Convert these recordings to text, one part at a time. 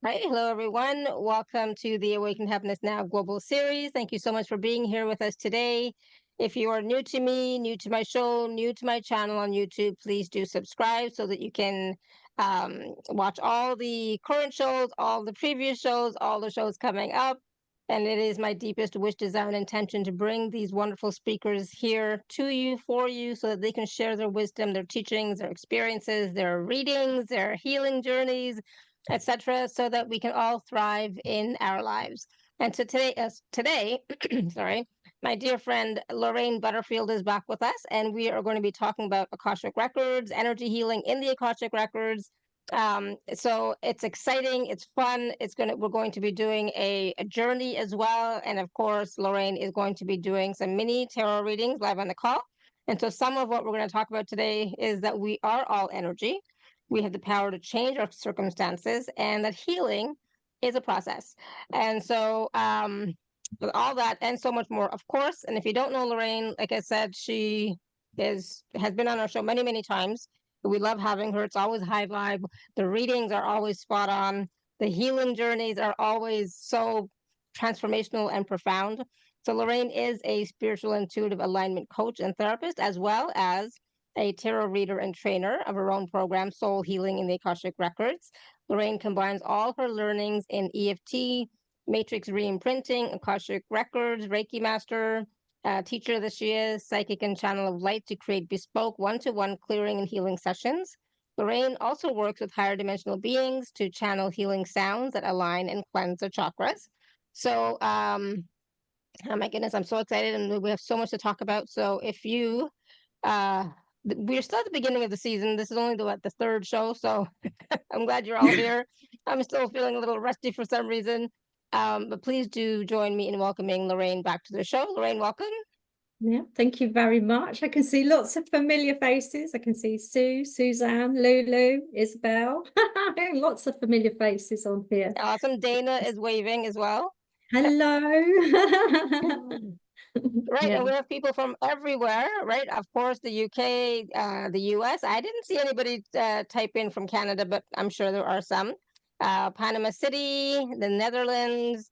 Right. Hello, everyone. Welcome to the Awaken Happiness Now Global Series. Thank you so much for being here with us today. If you are new to me, new to my show, new to my channel on YouTube, please do subscribe so that you can watch all the current shows, all the previous shows, all the shows coming up. And it is my deepest wish, desire, and intention to bring these wonderful speakers here to you, for you, so that they can share their wisdom, their teachings, their experiences, their readings, their healing journeys, etc., so that we can all thrive in our lives. And so today, sorry, my dear friend Lorraine Butterfield is back with us, and we are going to be talking about Akashic Records, energy healing in the Akashic Records. So it's exciting, it's fun. We're going to be doing a journey as well, and of course, Lorraine is going to be doing some mini tarot readings live on the call. And so some of what we're going to talk about today is that we are all energy. We have the power to change our circumstances, and that healing is a process. And so, with all that and so much more, of course. And if you don't know Lorraine, like I said, she has been on our show many, many times. We love having her. It's always high vibe. The readings are always spot on. The healing journeys are always so transformational and profound. So Lorraine is a spiritual intuitive alignment coach and therapist, as well as a tarot reader and trainer of her own program, Soul Healing in the Akashic Records. Lorraine combines all her learnings in EFT, Matrix Reimprinting, Akashic Records, Reiki Master Teacher that she is, Psychic and Channel of Light, to create bespoke one-to-one clearing and healing sessions. Lorraine also works with higher dimensional beings to channel healing sounds that align and cleanse the chakras. So, oh my goodness, I'm so excited, and we have so much to talk about. So if you uh we're still at the beginning of the season. This is only the third show, so I'm glad you're all here. I'm still feeling a little rusty for some reason, but please do join me in welcoming Lorraine back to the show. Lorraine, welcome. Yeah, thank you very much. I can see lots of familiar faces. I can see Sue, Suzanne, Lulu, Isabel. Lots of familiar faces on here. Awesome. Dana is waving as well. Hello. Right, Yeah. and we have people from everywhere, right? Of course, the UK, the US. I didn't see anybody type in from Canada, but I'm sure there are some. Panama City, the Netherlands.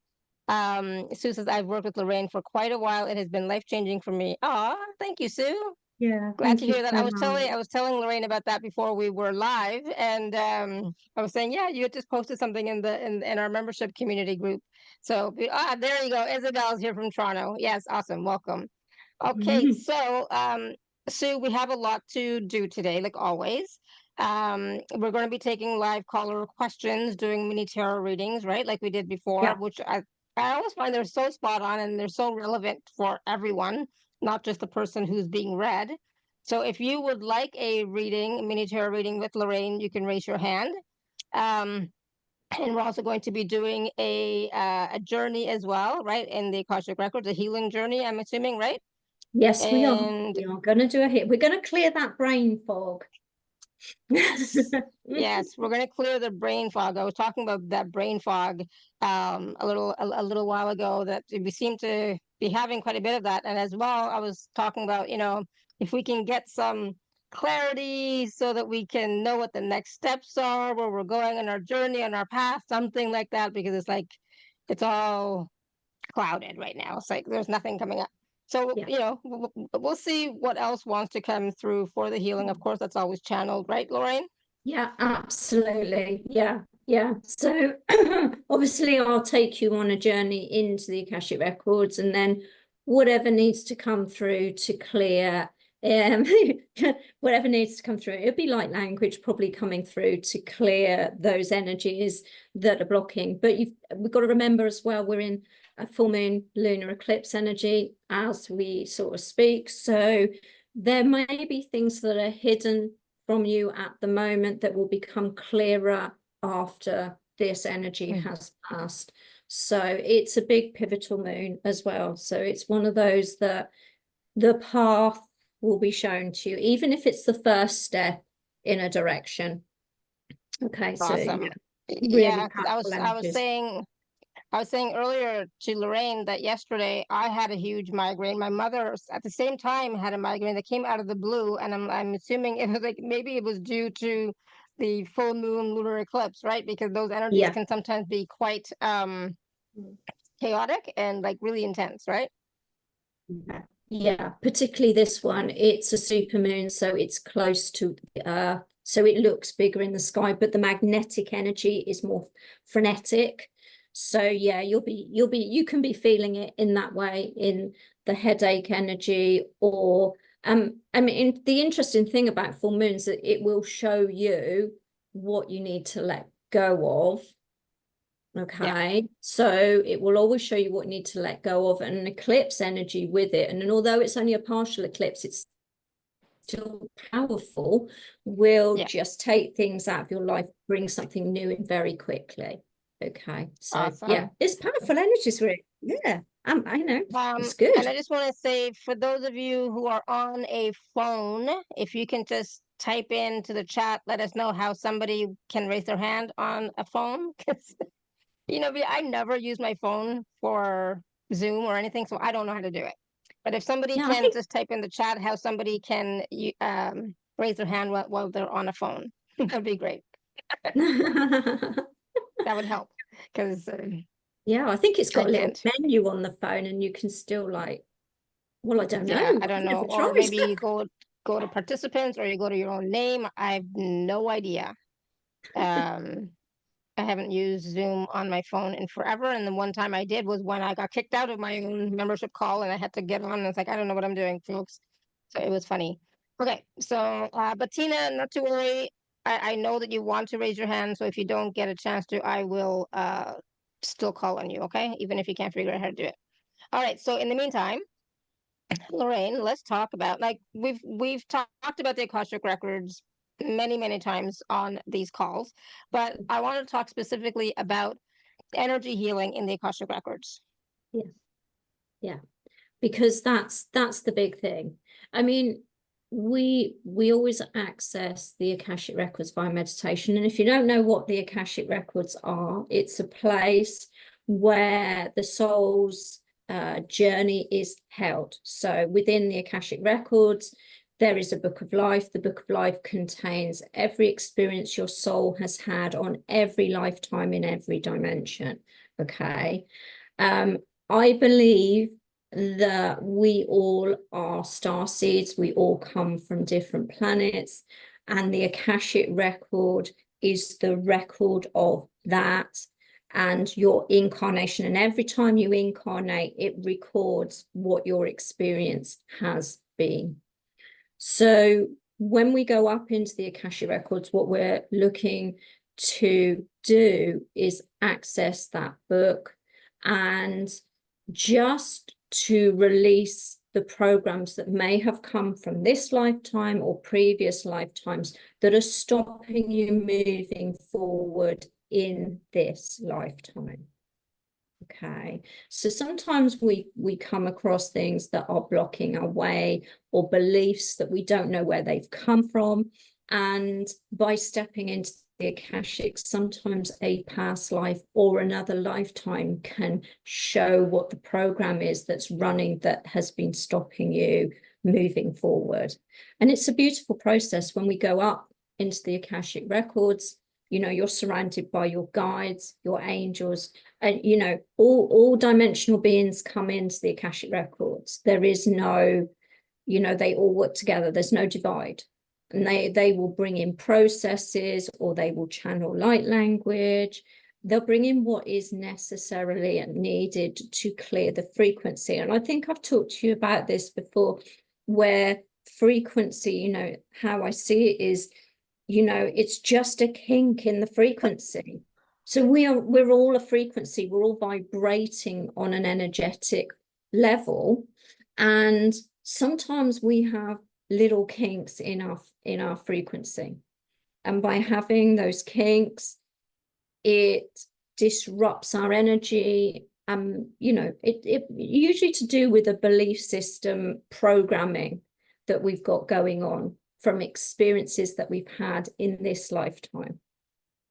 Sue says, I've worked with Lorraine for quite a while. It has been life-changing for me. Aw, thank you, Sue. Yeah, Glad thank to you hear that. so I much. was telling Lorraine about that before we were live, and I was saying, yeah, you had just posted something in our membership community group. So there you go. Isabel's here from Toronto. Yes, awesome. Welcome. Okay, so Sue, we have a lot to do today, like always. We're going to be taking live caller questions, doing mini tarot readings, right? Like we did before, Yeah. which I always find they're so spot on and they're so relevant for everyone, not just the person who's being read. So if you would like a reading, a mini tarot reading with Lorraine, you can raise your hand. Um, and we're also going to be doing a journey as well, right? In the Akashic Records, a healing journey, I'm assuming, right? Yes, we are. And We are going to do a hit. We're going to clear that brain fog. yes, yes, we're going to clear the brain fog. I was talking about that brain fog a little while ago, that we seem to be having quite a bit of that. And as well, I was talking about, if we can get some clarity so that we can know what the next steps are, where we're going on our journey, on our path, something like that, because it's like it's all clouded right now. It's like there's nothing coming up. So, Yeah. we'll see what else wants to come through for the healing. Of course, that's always channeled, right, Lorraine? Yeah, absolutely. Yeah, yeah. So obviously I'll take you on a journey into the Akashic Records, and then whatever needs to come through to clear, whatever needs to come through, it'll be light language probably coming through to clear those energies that are blocking. But we've got to remember as well, we're in a full moon lunar eclipse energy as we sort of speak. So there may be things that are hidden from you at the moment that will become clearer after this energy has passed. So it's a big pivotal moon as well. So it's one of those that the path will be shown to you, even if it's the first step in a direction. Okay, so Awesome. really Yeah, because powerful energies. I was saying earlier to Lorraine that yesterday I had a huge migraine. My mother at the same time had a migraine that came out of the blue, and I'm assuming it was like maybe it was due to the full moon lunar eclipse, right? Because those energies Yeah. can sometimes be quite chaotic and like really intense, right? Yeah, particularly this one. It's a supermoon, so it's close to the Earth, so it looks bigger in the sky, but the magnetic energy is more frenetic. So yeah, you can be feeling it in that way, in the headache energy, or I mean, the interesting thing about full moons that it will show you what you need to let go of. Okay, so it will always show you what you need to let go of, and an eclipse energy with it. And although it's only a partial eclipse, it's still powerful, will just take things out of your life, bring something new in very quickly. Okay, so yeah, Awesome. it's powerful energies, really. Yeah, I know, it's And good. I just want to say, for those of you who are on a phone, if you can just type into the chat, let us know how somebody can raise their hand on a phone. Because, I never use my phone for Zoom or anything, so I don't know how to do it. But if somebody Yeah, I can think just type in the chat how somebody can raise their hand while they're on a phone, that'd be great. That would help, because yeah, I think it's I got a little can't. menu on the phone, and you can still like, well, I don't know. Yeah, I I've don't know. never Or tried. maybe you go to participants, or you go to your own name. I have no idea. Um, I haven't used Zoom on my phone in forever. And the one time I did was when I got kicked out of my own membership call and I had to get on. And it's like, I don't know what I'm doing, folks. So it was funny. Okay. So, but Tina, not to worry. I know that you want to raise your hand. So if you don't get a chance to, I will still call on you. Okay. Even if you can't figure out how to do it. All right. So in the meantime, Lorraine, let's talk about, like, we've talked about the Akashic Records many times on these calls, but I want to talk specifically about energy healing in the Akashic Records. Yeah, yeah, because that's the big thing. I mean, we always access the Akashic Records via meditation, and if you don't know what the Akashic Records are, it's a place where the soul's journey is held. So within the Akashic Records, there is a book of life. The book of life contains every experience your soul has had on every lifetime in every dimension. Okay. I believe that we all are star seeds. We all come from different planets, and the Akashic record is the record of that and your incarnation. And every time you incarnate, it records what your experience has been. So when we go up into the Akashic records, what we're looking to do is access that book and just to release the programs that may have come from this lifetime or previous lifetimes that are stopping you moving forward in this lifetime. Okay, so sometimes we come across things that are blocking our way, or beliefs that we don't know where they've come from, and by stepping into the Akashic, sometimes a past life or another lifetime can show what the program is that's running that has been stopping you moving forward. And it's a beautiful process. When we go up into the Akashic records, you're surrounded by your guides, your angels, and all dimensional beings come into the Akashic records. There is no, they all work together. There's no divide. And they will bring in processes, or they will channel light language. They'll bring in what is necessarily needed to clear the frequency. And I think I've talked to you about this before, where frequency, how I see it is, it's just a kink in the frequency. So we're all a frequency. We're all vibrating on an energetic level, and sometimes we have little kinks in our frequency, and by having those kinks, it disrupts our energy. It usually to do with a belief system programming that we've got going on from experiences that we've had in this lifetime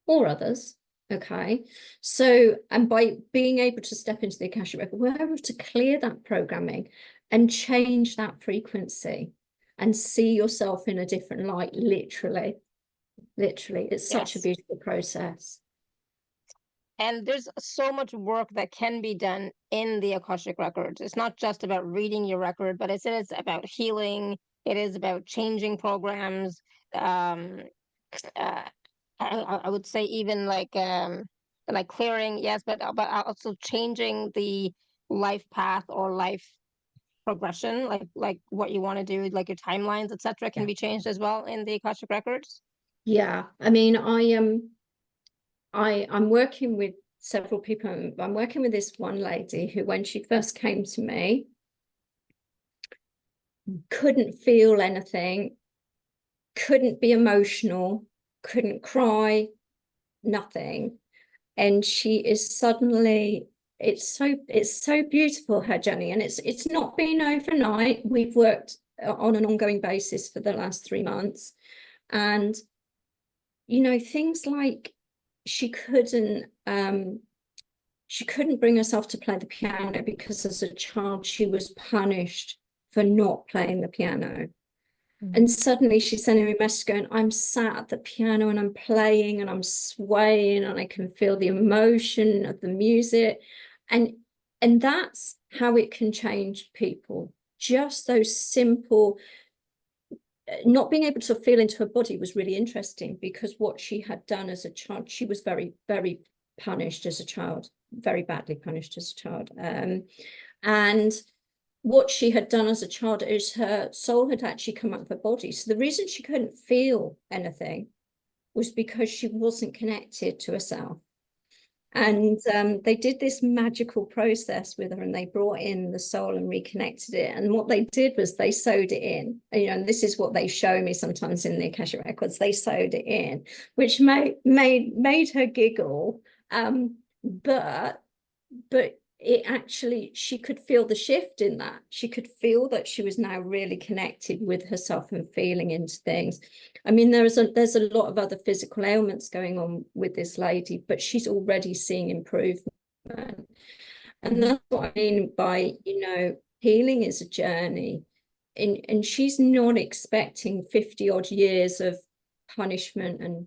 or others. Okay, so, and by being able to step into the Akashic record, we're able to clear that programming and change that frequency and see yourself in a different light, literally. Literally, it's such a Yes. beautiful process. And there's so much work that can be done in the Akashic Records. It's not just about reading your record, but it's about healing. It is about changing programs. Um, uh, I would say even like clearing, yes, but also changing the life path or life progression, like what you want to do, like your timelines, etc., can Yeah. be changed as well in the Akashic Records. Yeah, I mean, I'm working with several people. I'm working with this one lady who, when she first came to me, couldn't feel anything, couldn't be emotional, couldn't cry, nothing. And she is suddenly, it's so beautiful, her journey. And it's not been overnight. We've worked on an ongoing basis for the last 3 months. And, you know, things like she couldn't bring herself to play the piano because as a child she was punished for not playing the piano. And suddenly she's sending me a message going, I'm sat at the piano and I'm playing and I'm swaying and I can feel the emotion of the music. And that's how it can change people. Just those simple, not being able to feel into her body was really interesting, because what she had done as a child, she was very, very punished as a child, very badly punished as a child. And what she had done as a child is her soul had actually come out of her body. So the reason she couldn't feel anything was because she wasn't connected to herself. And they did this magical process with her, and they brought in the soul and reconnected it. And what they did was they sewed it in, you know, and this is what they show me sometimes in the Akashic Records. They sewed it in, which made her giggle. But it actually, she could feel the shift in that. She could feel that she was now really connected with herself and feeling into things. I mean, there's a lot of other physical ailments going on with this lady, but she's already seeing improvement. And that's what I mean by, you know, healing is a journey. And she's not expecting 50 odd years of punishment and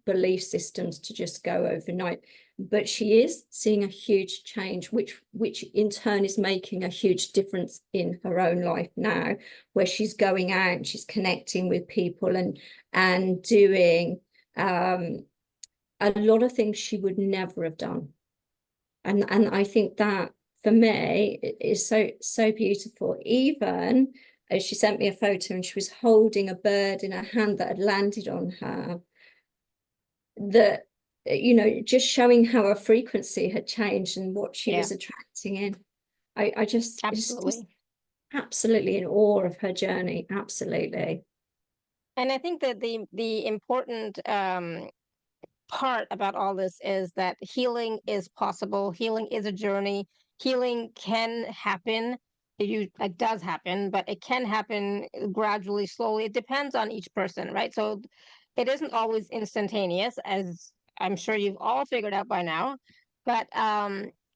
belief systems to just go overnight, but she is seeing a huge change, which in turn is making a huge difference in her own life now, where she's going out and she's connecting with people and doing a lot of things she would never have done. And I think that for me is so beautiful. Even as she sent me a photo and she was holding a bird in her hand that had landed on her, that, you know, just showing how her frequency had changed and what she was attracting in. I just Absolutely. Absolutely in awe of her journey. Absolutely. And I think that the important part about all this is that healing is possible. Healing is a journey. Healing can happen. It does happen, but it can happen gradually, slowly. It depends on each person, right? So it isn't always instantaneous, as I'm sure you've all figured out by now. But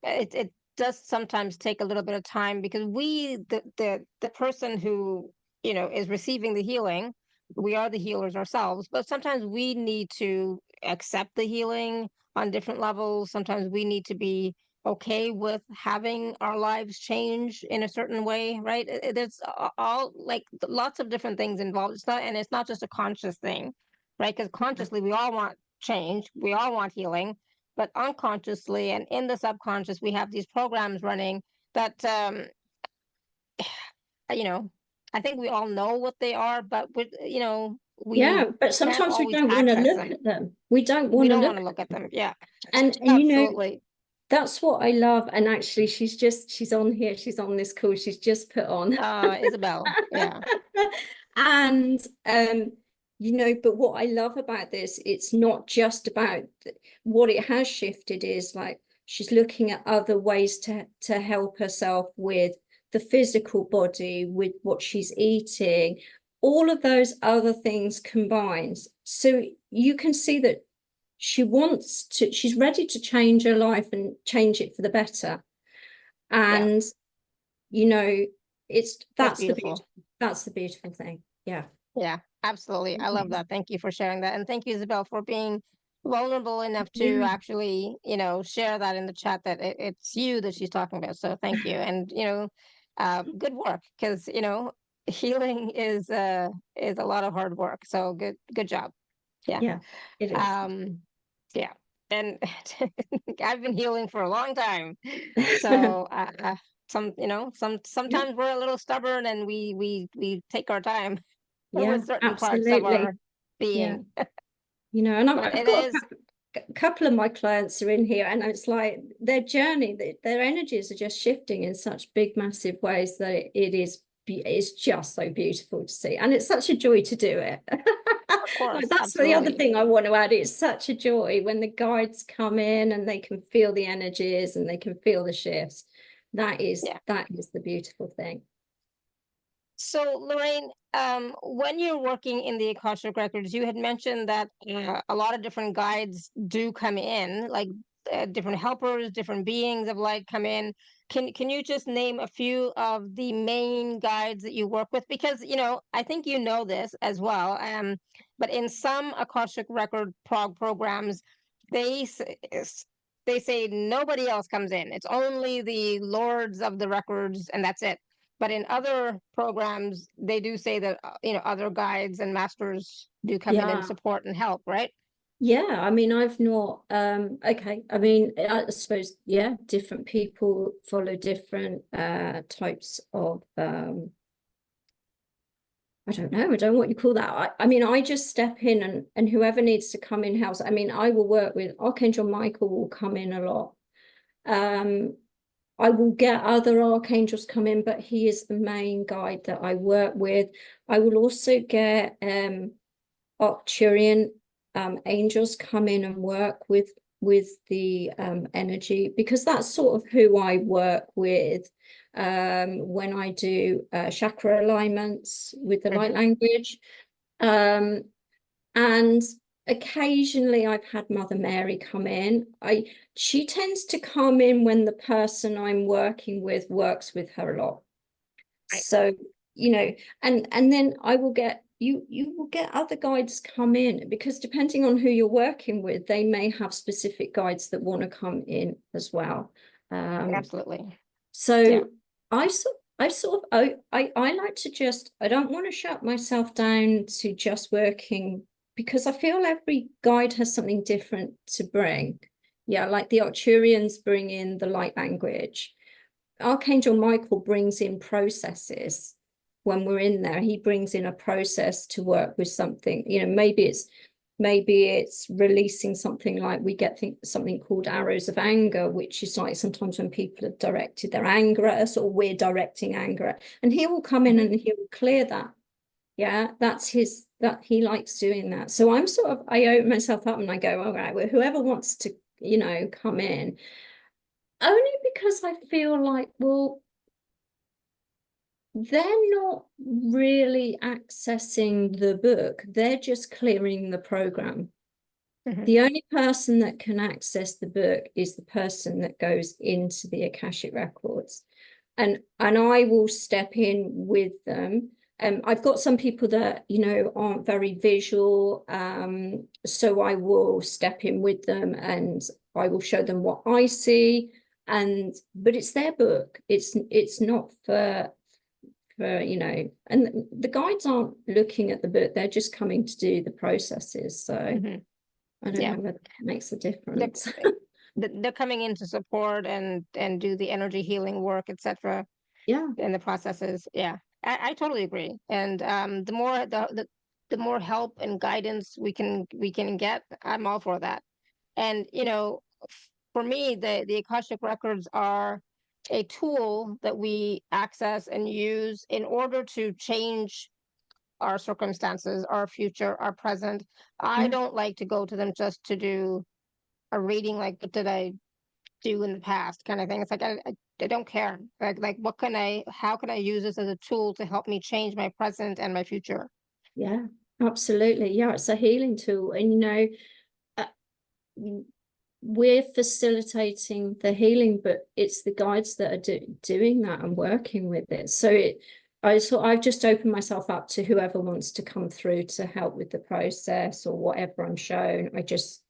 it does sometimes take a little bit of time, because the person who, you know, is receiving the healing, we are the healers ourselves, but sometimes we need to accept the healing on different levels. Sometimes we need to be okay with having our lives change in a certain way, right? There's all like lots of different things involved. It's not just a conscious thing, right? Because consciously we all want change, we all want healing, but unconsciously and in the subconscious we have these programs running that you know, I think we all know what they are, but you know, we Yeah, but can't sometimes we always don't want to access look them. at them. We don't We want to don't want look to look at them. Yeah, and you know, absolutely. that's what I love. And actually she's on here, she's on this call, she's just put on. Isabel. Yeah, And you know, but what I love about this, it's not just about what it has shifted, is like she's looking at other ways to help herself with the physical body, with what she's eating, all of those other things combined. So you can see that she's ready to change her life and change it for the better. yeah, And you know, that's that's beautiful. the beautiful thing. Yeah. Yeah, Absolutely. I love that. Thank you for sharing that. And thank you, Isabel, for being vulnerable enough to Yeah, actually, share that in the chat that it's you that she's talking about. So thank you. And, good work, because, healing is a lot of hard work. So good job. Yeah. yeah, it is. Um, yeah. And I've been healing for a long time. So Yeah, sometimes we're a little stubborn and we take our time yeah, with certain parts of absolutely. our Yeah, being. and But I've it got is, a couple of my clients are in here, and it's like their journey, their energies are just shifting in such big, massive ways that it's just so beautiful to see, and it's such a joy to do it. of course, That's the other absolutely. thing I want to add. It's such a joy when the guides come in and they can feel the energies and they can feel the shifts. Yeah. That is the beautiful thing. So, Lorraine, when you're working in the Akashic Records, you had mentioned that a lot of different guides do come in, like different helpers, different beings of light come in. Can you just name a few of the main guides that you work with? Because I think you know this as well. But in some Akashic Record programs, they they say nobody else comes in. It's only the lords of the records, and that's it. But in other programs, they do say that other guides and masters do come in and Yeah. support and help, right? Yeah, I mean, I've not, okay. I mean, I suppose, yeah, different people follow different types of, I don't know, I don't know what you call that. I mean, I just step in and whoever needs to come in house. I mean, I will work with Archangel Michael will come in a lot. I will get other archangels come in, but he is the main guide that I work with. I will also get Arcturian angels come in and work with the energy, because that's sort of who I work with when I do chakra alignments with the light Hmm. language. Um, and occasionally I've had Mother Mary come in. She tends to come in when the person I'm working with works with her a lot. Right. So, and then I will get you will get other guides come in, because depending on who you're working with, they may have specific guides that want to come in as well. Absolutely. Yeah. So I sort of I like to just, I don't want to shut myself down to just working, because I feel every guide has something different to bring. Yeah, like the Arcturians bring in the light language. Archangel Michael brings in processes when we're in there. He brings in a process to work with something. Maybe it's releasing something, like we get something called arrows of anger, which is like sometimes when people have directed their anger at us, or we're directing anger, and he will come in Hmm. and he will clear that. Yeah, that he likes doing that. So I open myself up and I go, all right, well, whoever wants to, come in, only because I feel like, well, they're not really accessing the book, they're just clearing the program. Hmm. The only person that can access the book is the person that goes into the Akashic Records. And I will step in with them. I've got some people that, aren't very visual. So I will step in with them and I will show them what I see. But it's their book. It's not for and the guides aren't looking at the book, they're just coming to do the processes. So Hmm. I don't Yeah. know whether that makes a They're, difference. they're coming in to support and do the energy healing work, etc. Yeah, In the processes. Yeah, I totally agree. And the more help and guidance we can get, I'm all for that. And for me, the Akashic records are a tool that we access and use in order to change our circumstances, our future, our present. I yeah, don't like to go to them just to do a reading, like what did I do in the past, kind of thing. It's like I don't care. Like how can I use this as a tool to help me change my present and my future? yeah, absolutely. Yeah, it's a healing tool. And uh, we're facilitating the healing, but it's the guides that are doing that and working with it. So I've just opened myself up to whoever wants to come through to help with the process or whatever I'm shown. I just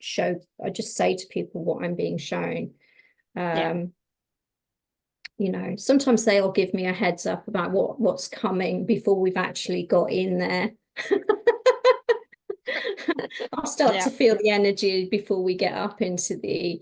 say to people what I'm being shown. Yeah. You know, sometimes they'll give me a heads up about what's coming before we've actually got in there. I'll start Yeah. to feel the energy before we get up into the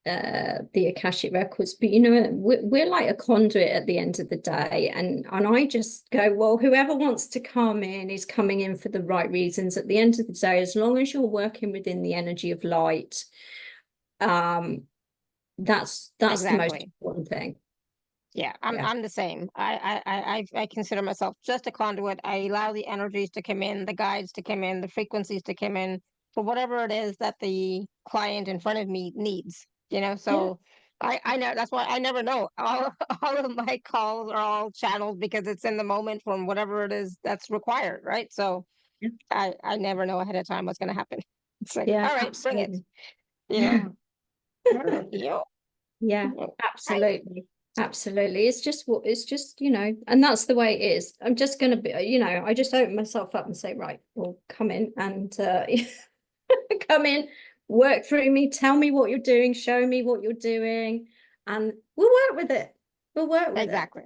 Akashic Records. But you know, we're like a conduit at the end of the day, and I just go, well, whoever wants to come in is coming in for the right reasons. At the end of the day, as long as you're working within the energy of light, that's the most Exactly. important thing. Yeah, Yeah. I'm the same. I consider myself just a conduit. I allow the energies to come in, the guides to come in, the frequencies to come in for whatever it is that the client in front of me needs. You know, Yeah. so I know that's why I never know. All all of my calls are all channeled because it's in the moment from whatever it is that's required, right? So Yeah. I never know ahead of time what's going to happen. It's like, Yeah, all right, bring it. absolutely. You know, you. Yeah, absolutely. Absolutely. It's just, you know, and that's the way it is. I'm just going to be, you know, I just open myself up and say, right, well, come in and come in, work through me, tell me what you're doing, show me what you're doing, and we'll work with it. We'll work with it. Exactly.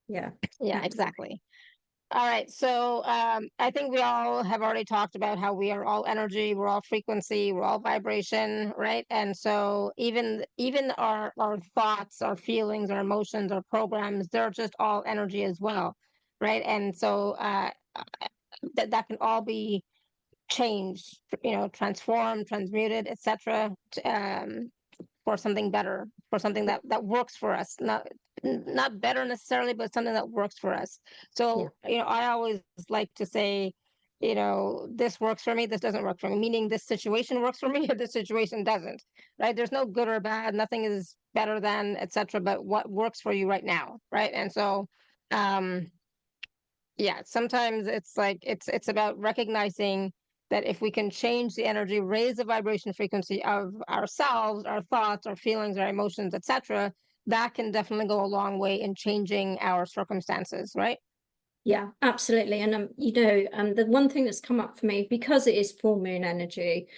Yeah, Yeah, absolutely. exactly. All right. So I think we all have already talked about how we are all energy, we're all frequency, we're all vibration, right? And so even our thoughts, our feelings, our emotions, our programs, they're just all energy as well, right? And so that can all be changed, you know, transformed, transmuted, etc. For something better, for something Yeah, that works for us, not better necessarily, but something that works for us. yeah, So, you know, I always like to say, you know, this works for me, this doesn't work for me, meaning this situation works for me or this situation doesn't, right? There's no good or bad, nothing is better than, etc., but what works for you right now, right? And so um yeah, sometimes it's like it's about recognizing that if we can change the energy, raise the vibration frequency of ourselves, our thoughts, our feelings, our emotions, etc., that can definitely go a long way in changing our circumstances, right? yeah, absolutely. And you know, the one thing that's come up for me, because it is full moon energy,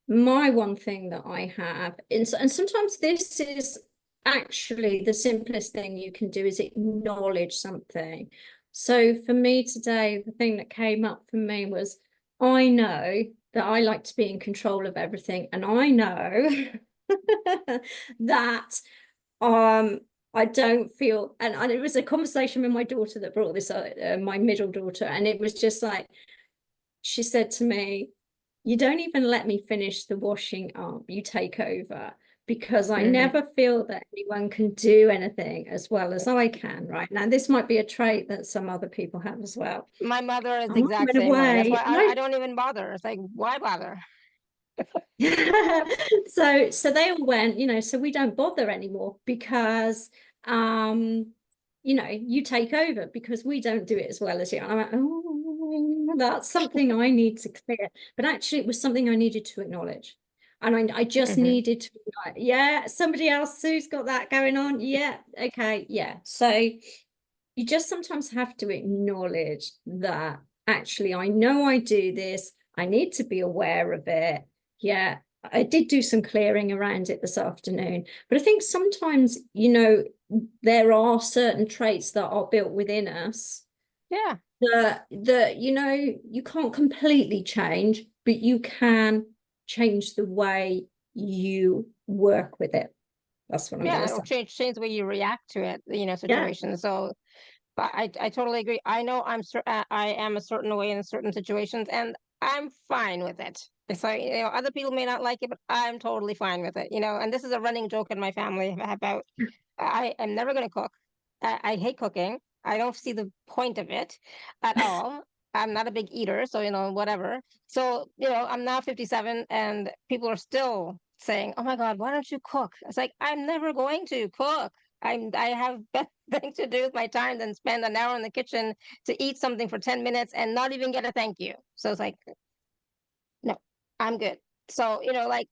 my one thing that I have, and sometimes this is actually the simplest thing you can do, is acknowledge something. So for me today, the thing that came up for me was, I know that I like to be in control of everything, and I know that I don't feel, and it was a conversation with my daughter that brought this up, my middle daughter, and it was just like, she said to me, you don't even let me finish the washing up, you take over, because I Hmm. never feel that anyone can do anything as well as I can. Right now, this might be a trait that some other people have as well. My mother is the I exact went same way. That's away why and I don't even bother. It's like, why bother? so they all went, you know, so we don't bother anymore because you know, you take over because we don't do it as well as you. And I went, oh, that's something I need to clear. But actually, it was something I needed to acknowledge. And I just Hmm. needed to, like, yeah, somebody else who's got that going on. Yeah, okay, yeah. So you just sometimes have to acknowledge that actually, I know I do this. I need to be aware of it. Yeah, I did do some clearing around it this afternoon. But I think sometimes, you know, there are certain traits that are built within us Yeah. that you know, you can't completely change, but you can change the way you work with it. That's what I'm going Yeah, to it'll say. change the way you react to it, you know, Yeah, situations. So but I totally agree. I know I am a certain way in certain situations, and I'm fine with it. It's like, you know, other people may not like it, but I'm totally fine with it. You know, and this is a running joke in my family about I am never going to cook. I hate cooking. I don't see the point of it at all. I'm not a big eater, so you know, whatever. So, you know, I'm now 57 and people are still saying, "Oh my God, why don't you cook?" It's like, I'm never going to cook. I have better things to do with my time than spend an hour in the kitchen to eat something for 10 minutes and not even get a thank you. So it's like, no, I'm good. So, you know, like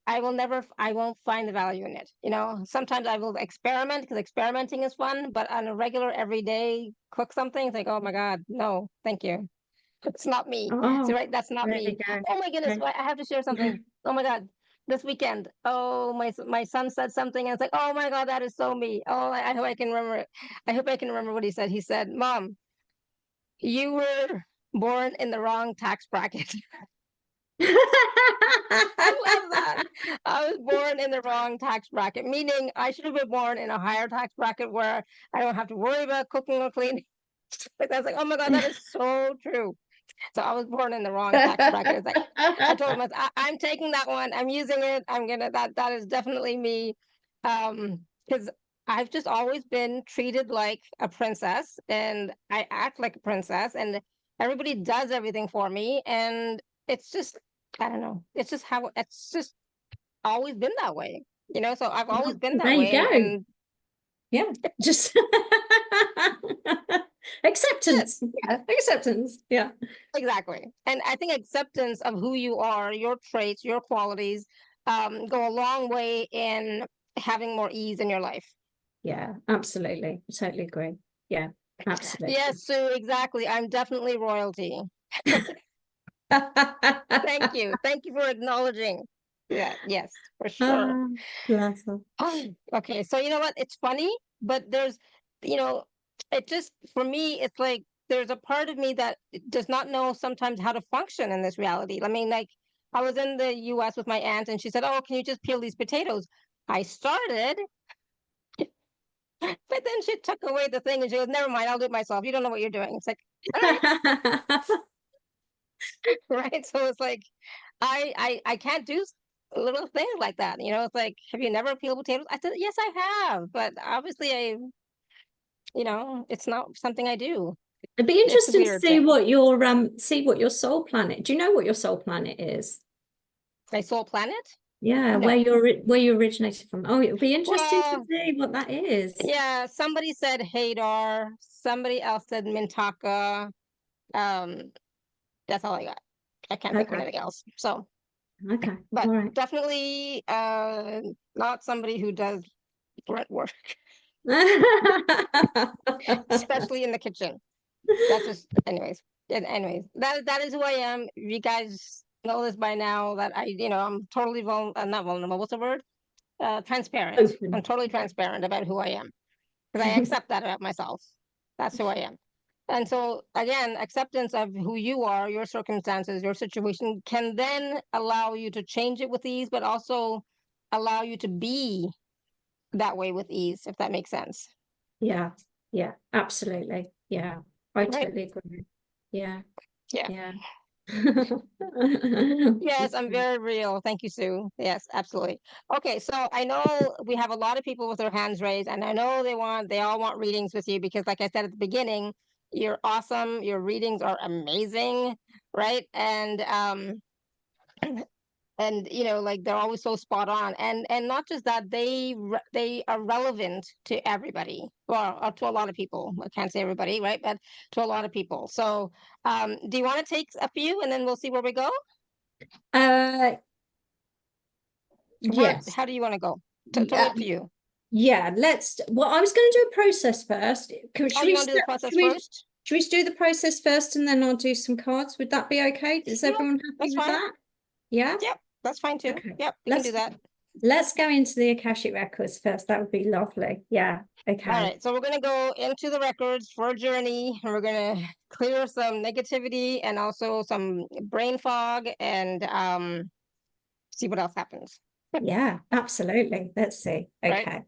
I won't find the value in it. You know, sometimes I will experiment because experimenting is fun, but on a regular everyday cook something, it's like, oh my God, no, thank you. It's not me. So Oh, right, that's not there me. you go. Oh my goodness, Okay. I have to share something. Oh my God, this weekend. Oh, my son said something, and it's like, oh my God, that is so me. Oh, I hope I can remember it. I hope I can remember what he said. He said, "Mom, you were born in the wrong tax bracket." I love that. I was born in the wrong tax bracket, meaning I should have been born in a higher tax bracket where I don't have to worry about cooking or cleaning. But that's like, oh my God, that is so true. So I was born in the wrong tax bracket. It's like I told him, I'm taking that one. I'm using it. I'm gonna that is definitely me. Because I've just always been treated like a princess, and I act like a princess, and everybody does everything for me, and it's just I don't know. It's just always been that way. You know, so I've always Well, been that there you way, go. and Yeah, just acceptance. Yeah, acceptance. Yeah. exactly. And I think acceptance of who you are, your traits, your qualities, go a long way in having more ease in your life. Yeah, absolutely. I totally agree. Yeah, absolutely. Yes, Sue, exactly. I'm definitely royalty. Thank you. Thank you for acknowledging. Yeah, yes, for sure. Ah, bless her. Okay, so you know what? It's funny, but you know, it just, for me, it's like there's a part of me that does not know sometimes how to function in this reality. I mean, like, I was in the US with my aunt and she said, "Oh, can you just peel these potatoes?" I started, but then she took away the thing and she goes, "Never mind, I'll do it myself. You don't know what you're doing." It's like, all right, right? So it's like, I can't do little things like that. You know, it's like, have you never peeled potatoes? I said, yes, I have, but obviously it's not something I do. It'd be It's a interesting to weird thing. see what your soul planet. Do you know what your soul planet is? My soul planet? Yeah, No. where you originated from. Oh, it would be interesting to Well, see what that is. yeah, somebody said Hadar, somebody else said Mintaka. Um, that's all I got. I can't think of Okay. anything else. So, Okay. but All right. definitely not somebody who does grunt work, especially in the kitchen. That's just, anyways. Anyways, that is who I am. You guys know this by now that I'm totally not vulnerable. What's the word? Transparent. I'm Open. totally Yeah. transparent about who I am because I accept that about myself. That's who I am. And so, again, acceptance of who you are, your circumstances, your situation can then allow you to change it with ease, but also allow you to be that way with ease, if that makes sense. Yeah. Yeah. Absolutely. Yeah. I Right? totally agree. Yeah. Yeah. Yeah. Yes, I'm very real. Thank you, Sue. Yes, absolutely. Okay, so I know we have a lot of people with their hands raised, and I know they all want readings with you because, like I said at the beginning, you're awesome. Your readings are amazing, right? And like they're always so spot on, and not just that, they are relevant to everybody, well, or to a lot of people. I can't say everybody, right? But to a lot of people. So, do you want to take a few, and then we'll see where we go? uh yes. How do you want to go? Totally Yeah. up to you. Yeah, well, I was going to do a process first. Oh, you want to do the process first? Should we do the process first and then I'll do some cards? Would that be okay? Is Yeah, everyone happy that's with fine. that? Yeah? Yep, that's fine too. Okay. Yep, we can do Let's that. let's go into the Akashic Records first. That would be lovely. Yeah. All Okay. right, so we're gonna go into the records for a journey, and we're gonna clear some negativity and also some brain fog, and see what else happens. Yeah, absolutely. Let's see. Right? Okay.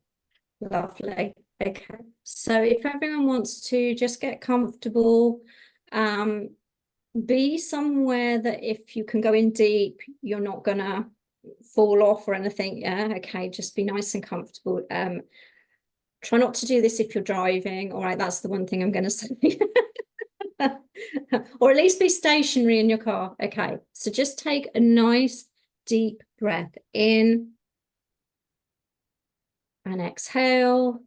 Lovely. Okay. So if everyone wants to just get comfortable, um, be somewhere that if you can go in deep, you're not gonna fall off or anything. Yeah, okay, just be nice and comfortable. Try not to do this if you're driving. All right, that's the one thing I'm gonna say. Or at least be stationary in your car. Okay, so just take a nice deep breath in and exhale.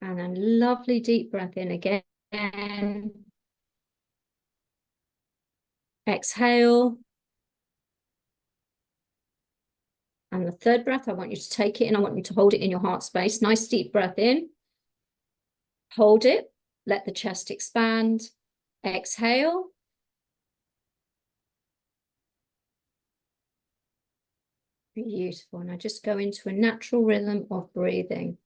And a lovely deep breath in again. Exhale. And the third breath, I want you to take it in. I want you to hold it in your heart space. Nice deep breath in. Hold it. Let the chest expand. Exhale. Beautiful. And I just go into a natural rhythm of breathing.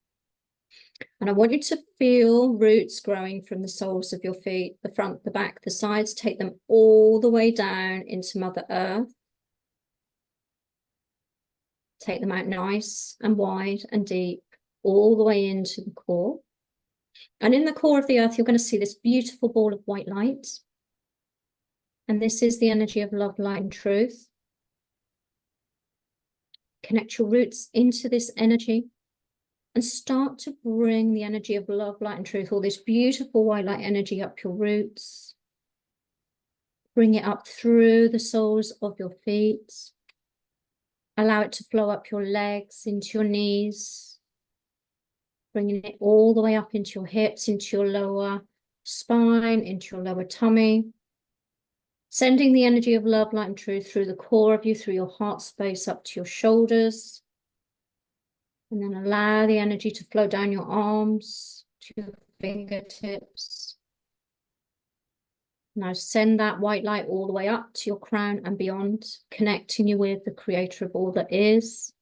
And I want you to feel roots growing from the soles of your feet, the front, the back, the sides. Take them all the way down into Mother Earth. Take them out nice and wide and deep, all the way into the core. And in the core of the earth, you're going to see this beautiful ball of white light. And this is the energy of love, light, and truth. Connect your roots into this energy and start to bring the energy of love, light, and truth, all this beautiful white light energy up your roots. Bring it up through the soles of your feet. Allow it to flow up your legs, into your knees. Bringing it all the way up into your hips, into your lower spine, into your lower tummy. Sending the energy of love, light, and truth through the core of you, through your heart space, up to your shoulders. And then allow the energy to flow down your arms, to your fingertips. Now send that white light all the way up to your crown and beyond, connecting you with the creator of all that is.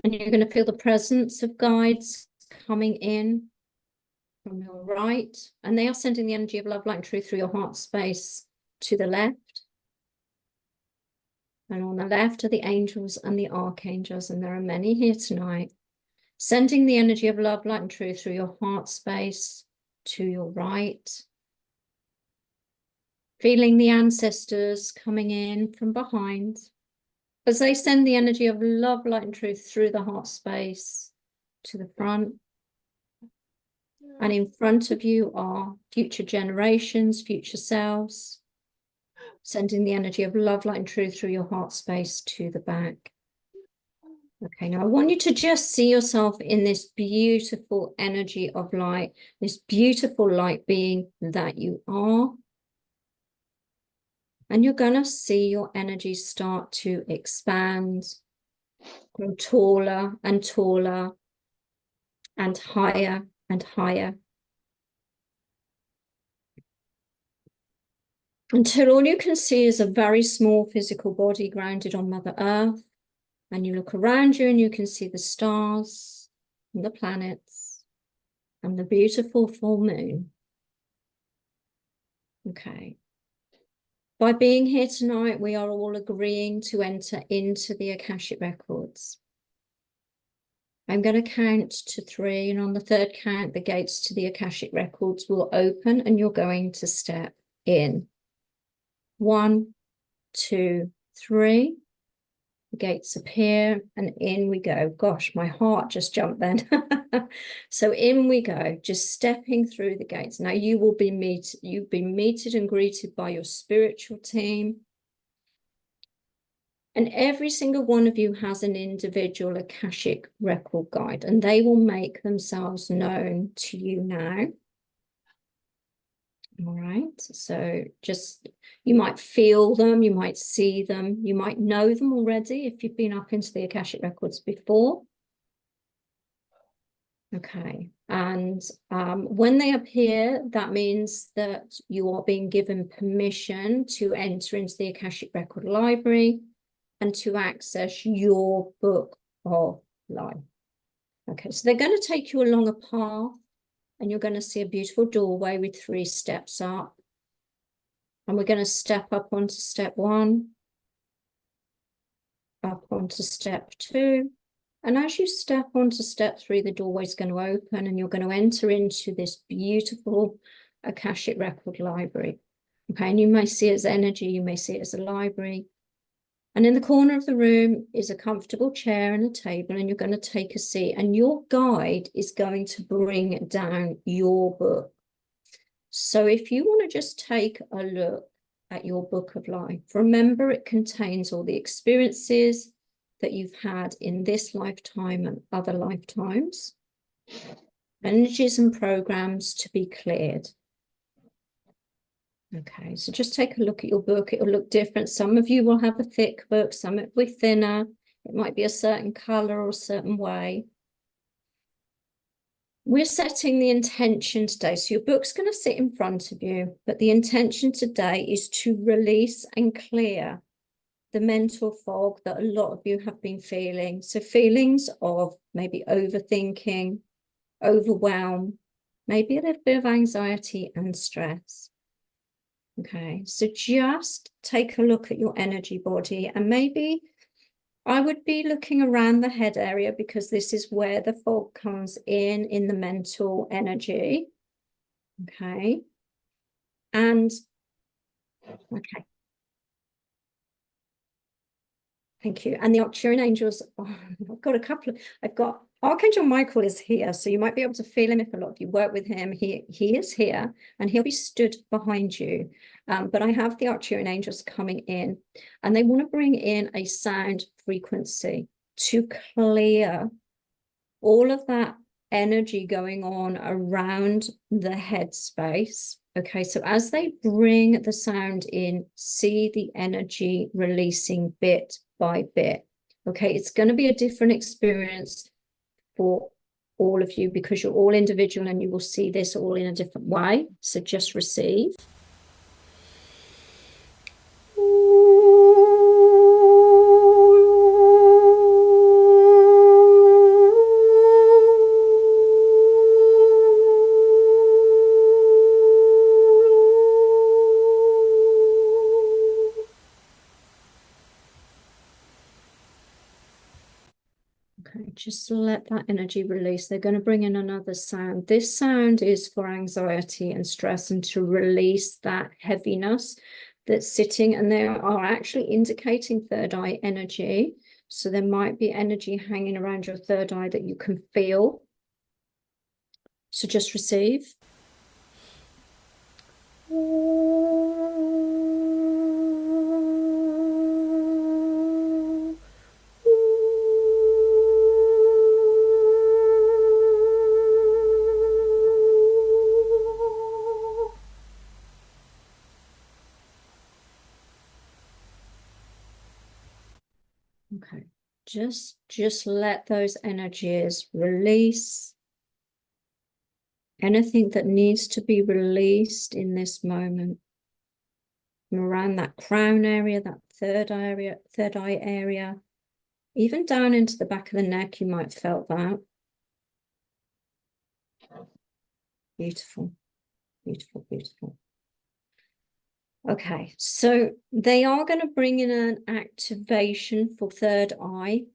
And you're going to feel the presence of guides coming in from your right. And they are sending the energy of love, light, and truth through your heart space to the left. And on the left are the angels and the archangels. And there are many here tonight. Sending the energy of love, light, and truth through your heart space to your right. Feeling the ancestors coming in from behind as they send the energy of love, light, and truth through the heart space to the front. And in front of you are future generations, future selves, sending the energy of love, light, and truth through your heart space to the back. Okay, now I want you to just see yourself in this beautiful energy of light, this beautiful light being that you are. And you're going to see your energy start to expand, grow taller and taller, and higher and higher. Until all you can see is a very small physical body grounded on Mother Earth. And you look around you and you can see the stars and the planets and the beautiful full moon. Okay. By being here tonight, we are all agreeing to enter into the Akashic Records. I'm going to count to 3, and on the third count, the gates to the Akashic Records will open and you're going to step in. 1, 2, 3. The gates appear and in we go. Gosh, my heart just jumped then. So in we go, just stepping through the gates. Now you've been meted and greeted by your spiritual team. And every single one of you has an individual Akashic record guide, and they will make themselves known to you now. All right, so just, you might feel them, you might see them, you might know them already if you've been up into the Akashic Records before. Okay, and when they appear, that means that you are being given permission to enter into the Akashic Record Library and to access your book of life. Okay, so they're going to take you along a path. And you're going to see a beautiful doorway with 3 steps up. And we're going to step up onto step 1, up onto step 2. And as you step onto step 3, the doorway's going to open and you're going to enter into this beautiful Akashic Record Library. Okay, and you may see it as energy, you may see it as a library. And in the corner of the room is a comfortable chair and a table, and you're going to take a seat, and your guide is going to bring down your book. So if you want to just take a look at your book of life, remember it contains all the experiences that you've had in this lifetime and other lifetimes, energies and programs to be cleared. Okay, so just take a look at your book. It'll look different. Some of you will have a thick book, some will be thinner. It might be a certain color or a certain way. We're setting the intention today. So your book's going to sit in front of you, but the intention today is to release and clear the mental fog that a lot of you have been feeling. So feelings of maybe overthinking, overwhelm, maybe a little bit of anxiety and stress. Okay, so just take a look at your energy body, and maybe I would be looking around the head area because this is where the fog comes in the mental energy. Okay. And, okay. Thank you. And the Arcturian angels, oh, I've got a couple of, I've got Archangel Michael is here, so you might be able to feel him if a lot of you work with him. He is here, and he'll be stood behind you. But I have the Arcturian angels coming in, and they want to bring in a sound frequency to clear all of that energy going on around the head space. Okay, so as they bring the sound in, see the energy releasing bit by bit. Okay, it's going to be a different experience for all of you because you're all individual and you will see this all in a different way. So just receive. Okay, just let that energy release. They're going to bring in another sound. This sound is for anxiety and stress and to release that heaviness that's sitting, and they are actually indicating third eye energy. So there might be energy hanging around your third eye that you can feel. So just receive. Okay, just let those energies release. Anything that needs to be released in this moment. From around that crown area, that third eye area, even down into the back of the neck, you might have felt that. Beautiful, beautiful, beautiful. Okay, so they are going to bring in an activation for third eye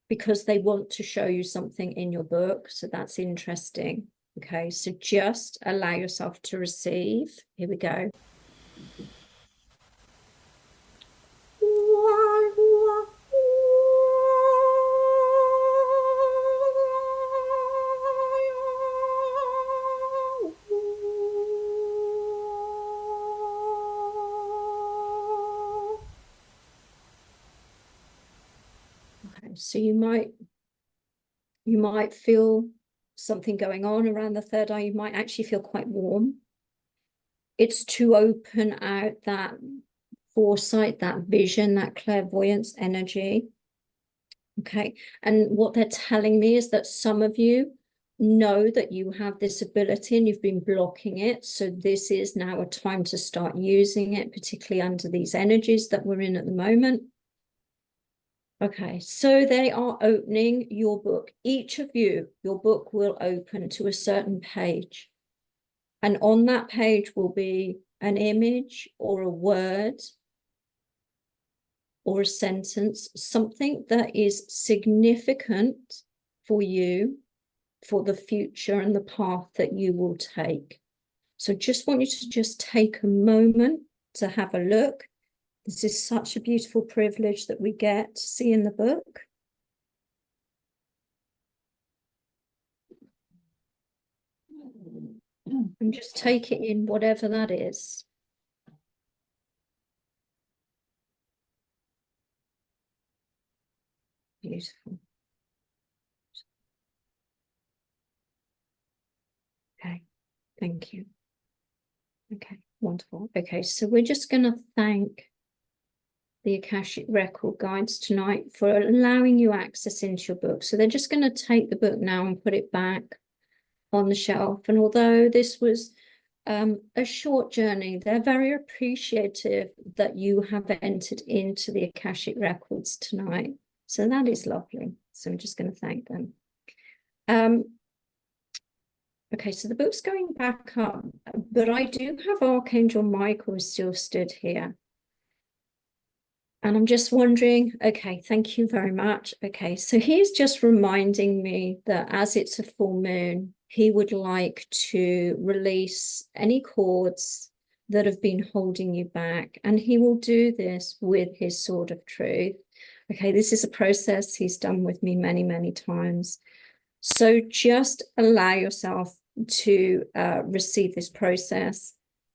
because they want to show you something in your book. So that's interesting. Okay, so just allow yourself to receive. Here we go. Okay, so you might feel something going on around the third eye. You might actually feel quite warm. It's to open out that foresight, that vision, that clairvoyance energy. Okay, and what they're telling me is that some of you know that you have this ability and you've been blocking it. So this is now a time to start using it, particularly under these energies that we're in at the moment. Okay, so they are opening your book. Each of you, your book will open to a certain page. And on that page will be an image or a word or a sentence, something that is significant for you, for the future and the path that you will take. So just want you to just take a moment to have a look. This is such a beautiful privilege that we get to see in the book. And just take it in, whatever that is. Beautiful. Okay, thank you. Okay, Wonderful. Okay, so we're just going to thank the Akashic Record Guides tonight for allowing you access into your book. So they're just going to take the book now and put it back on the shelf. And although this was a short journey, they're very appreciative that you have entered into the Akashic Records tonight. So that is lovely. So I'm just going to thank them. Okay, so the book's going back up, but I do have Archangel Michael still stood here. And I'm just wondering, okay, thank you very much. Okay, so he's just reminding me that as it's a full moon, he would like to release any cords that have been holding you back. And he will do this with his sword of truth. Okay, this is a process he's done with me many, many times. So just allow yourself to receive this process.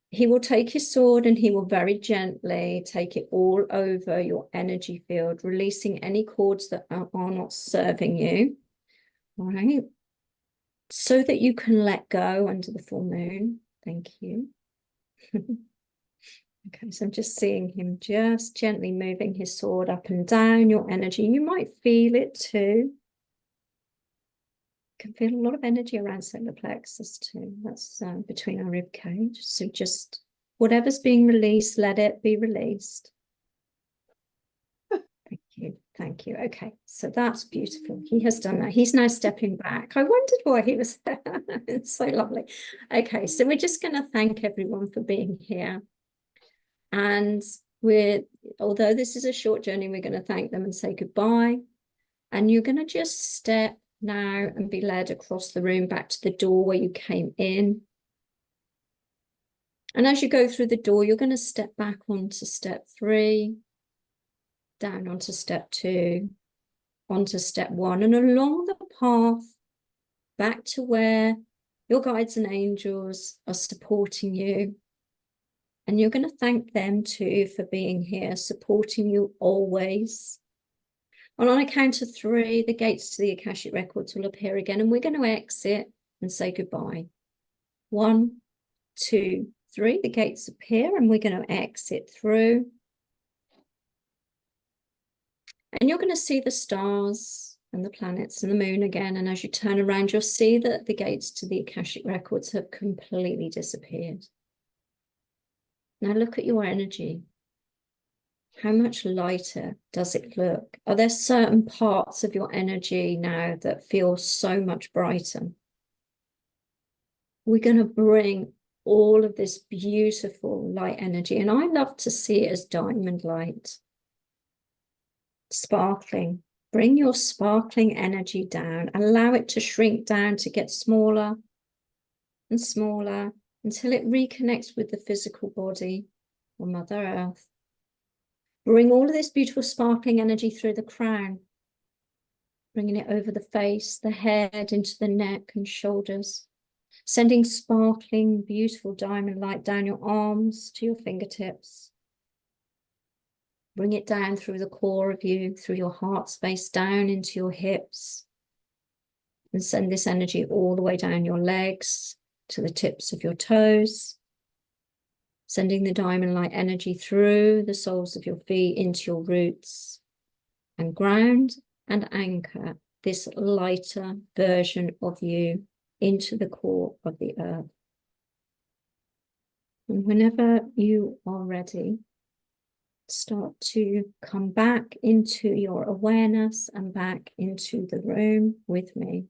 He will take his sword and he will very gently take it all over your energy field, releasing any cords that are not serving you, all right? So that you can let go under the full moon. Thank you. Okay, so I'm just seeing him just gently moving his sword up and down your energy. You might feel it too. Can feel a lot of energy around solar plexus too. That's between our rib cage. So just whatever's being released, let it be released. Thank you. Thank you. Okay, so that's beautiful. He has done that. He's now stepping back. I wondered why he was there. It's so lovely. Okay, so we're just going to thank everyone for being here. And although this is a short journey, we're going to thank them and say goodbye. And you're going to just step now and be led across the room back to the door where you came in. And as you go through the door, you're going to step back onto step 3, down onto step 2, onto step 1, and along the path back to where your guides and angels are supporting you. And you're going to thank them too for being here, supporting you always. And on a count of 3, the gates to the Akashic Records will appear again, and we're going to exit and say goodbye. 1, 2, 3, the gates appear, and we're going to exit through. And you're going to see the stars and the planets and the moon again. And as you turn around, you'll see that the gates to the Akashic Records have completely disappeared. Now look at your energy. How much lighter does it look? Are there certain parts of your energy now that feel so much brighter? We're going to bring all of this beautiful light energy, and I love to see it as diamond light, sparkling. Bring your sparkling energy down. Allow it to shrink down, to get smaller and smaller until it reconnects with the physical body or Mother Earth. Bring all of this beautiful sparkling energy through the crown, bringing it over the face, the head, into the neck and shoulders, sending sparkling, beautiful diamond light down your arms to your fingertips. Bring it down through the core of you, through your heart space, down into your hips, and send this energy all the way down your legs to the tips of your toes. Sending the diamond light energy through the soles of your feet into your roots, and ground and anchor this lighter version of you into the core of the earth. And whenever you are ready, start to come back into your awareness and back into the room with me.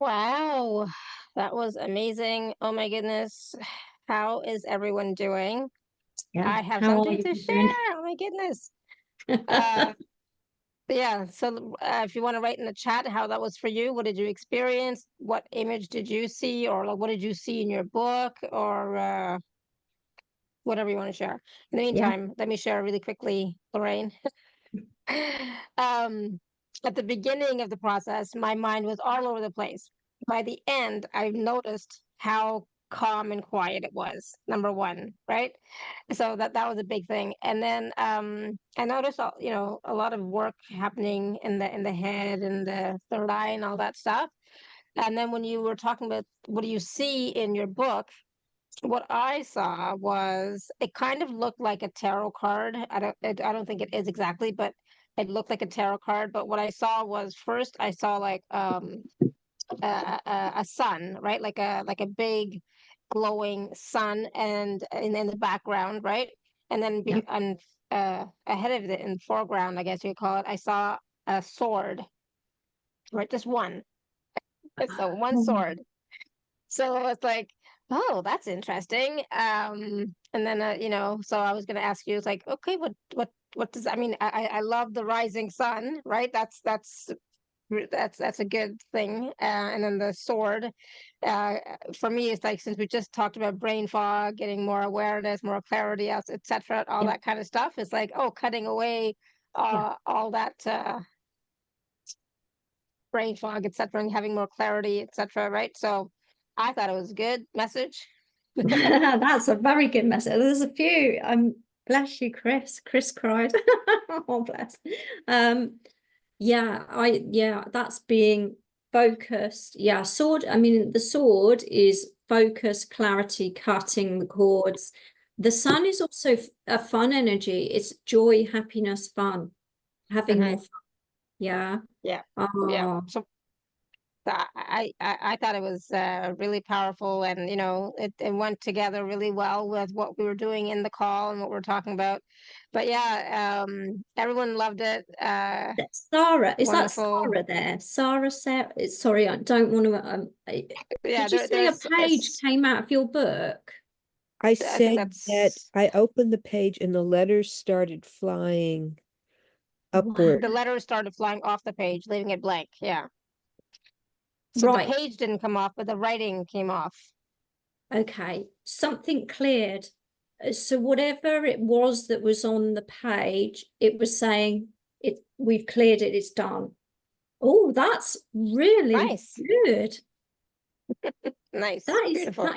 Wow, that was amazing. Oh my goodness. How is everyone doing? Yeah. I have How are something you to doing? share. Oh my goodness. Uh, yeah, so if you want to write in the chat how that was for you, what did you experience? What image did you see? Or like, what did you see in your book? Or whatever you want to share. In the Yeah. meantime, let me share really quickly, Lorraine. At the beginning of the process, my mind was all over the place. By the end, I noticed how calm and quiet it was, number one, right? So that was a big thing. And then I noticed a lot of work happening in the head and the third eye and all that stuff. And then when you were talking about what do you see in your book, what I saw was it kind of looked like a tarot card. I don't think it is exactly, but it looked like a tarot card. But what I saw was, first I saw like a sun, right? Like a big glowing sun, and in the background, right? And then Yeah. ahead of it in the foreground, I guess you call it, I saw a sword, right? Just one. So one sword. So it's like, oh, that's interesting. And then so I was going to ask you, it's like, okay, what does, I mean, I love the rising sun, right? That's a good thing. And then the sword, uh, for me, it's like, since we just talked about brain fog, getting more awareness, more clarity, etc., all Yeah. that kind of stuff. It's like, oh, cutting away Yeah. all that brain fog, etc., and having more clarity, etc. Right? So I thought it was a good message. That's a very good message. There's a few. Bless you, Chris. Chris cried. Oh, bless. Yeah, that's being focused. Yeah, sword. I mean, the sword is focus, clarity, cutting the cords. The sun is also a fun energy. It's joy, happiness, fun, having more fun. Yeah. Yeah. Yeah. Oh, So I thought it was really powerful, and it went together really well with what we were doing in the call and what we're talking about. But yeah, everyone loved it. that's Sarah. Is that Wonderful. Sarah there? Sarah, sorry, I don't want to. Yeah, Did you say a there's page came out of your book? I I think said that that's I opened the page and the letters started flying Wow. upward. the letters started flying off the page, leaving it blank. Yeah. So the Right. page didn't come off, but the writing came off. Okay. Something cleared. So whatever it was that was on the page, it was saying we've cleared it, it's done. Oh, that's really Nice. good. Nice. That is, Beautiful.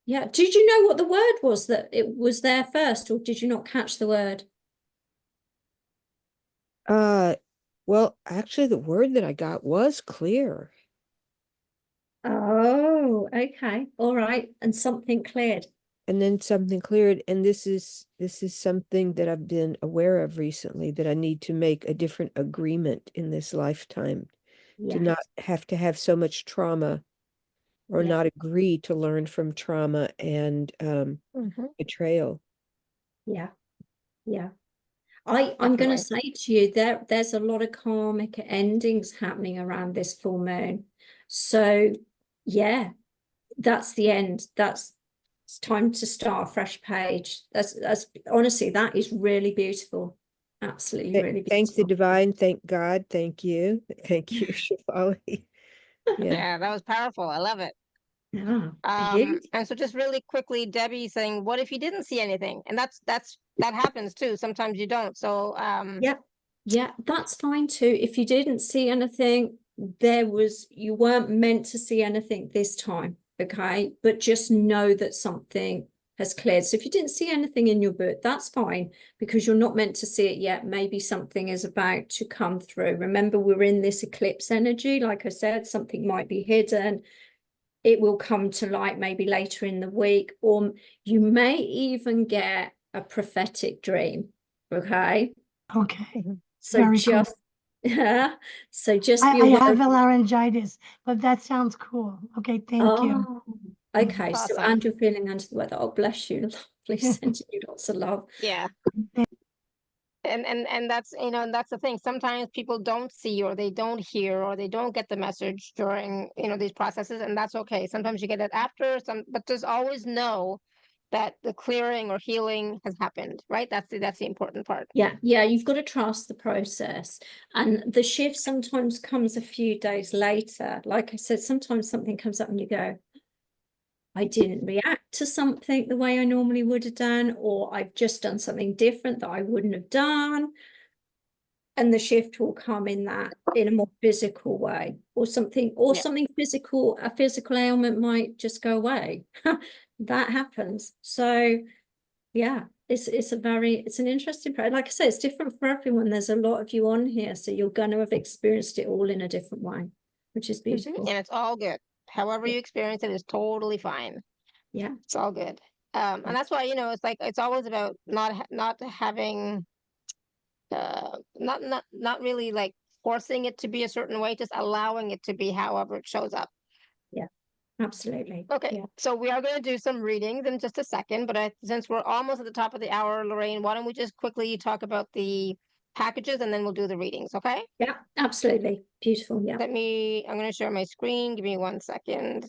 yeah. Did you know what the word was that it was there first, or did you not catch the word? Uh, well, actually, the word that I got was clear. Oh, okay. All right. And something cleared. And then something cleared, and this is something that I've been aware of recently, that I need to make a different agreement in this lifetime to Yes. not have to have so much trauma, or Yeah. not agree to learn from trauma and betrayal. Yeah. Yeah. I'm going to Definitely. say to you there's a lot of karmic endings happening around this full moon. So yeah, that's the end. It's time to start a fresh page. That's honestly, that is really beautiful. Absolutely really Thank the beautiful. divine, thank God, thank you, thank you, Shefali. Yeah. Yeah, that was powerful. I love it. Yeah, beautiful. And so just really quickly, Debbie saying, what if you didn't see anything? And that happens too. Sometimes you don't. So Yeah, yeah, that's fine too. If you didn't see anything, you weren't meant to see anything this time, okay? But just know that something has cleared. So if you didn't see anything in your book, that's fine, because you're not meant to see it yet. Maybe something is about to come through. Remember, we're in this eclipse energy. Like I said, something might be hidden. It will come to light maybe later in the week, or you may even get a prophetic dream, okay? Okay, So very cool. just yeah, so just be I aware have of laryngitis, but that sounds cool. Okay, thank you. oh okay. So awesome. and you're feeling under the weather. Oh, bless you. Lovely, sending you lots of love. Yeah. And that's that's the thing. Sometimes people don't see, or they don't hear, or they don't get the message during these processes, and that's okay. Sometimes you get it after but just always know that the clearing or healing has happened, right? That's the important part. Yeah, you've got to trust the process. And the shift sometimes comes a few days later. Like I said, sometimes something comes up and you go, I didn't react to something the way I normally would have done, or I've just done something different that I wouldn't have done. and the shift will come in a more physical way, or something physical. A physical ailment might just go away. That happens. So yeah, it's an interesting, like I say, it's different for everyone. There's a lot of you on here, so you're going to have experienced it all in a different way, which is beautiful. And it's all good. However you experience it is totally fine. Yeah, it's all good. And that's why, it's like, it's always about not having, not really like forcing it to be a certain way, just allowing it to be however it shows up. yeah, absolutely. Okay, Yeah. so we are going to do some readings in just a second, but since we're almost at the top of the hour, Lorraine, why don't we just quickly talk about the packages and then we'll do the readings, okay? Yeah, absolutely. Beautiful. Yeah. I'm going to share my screen. Give me 1 second.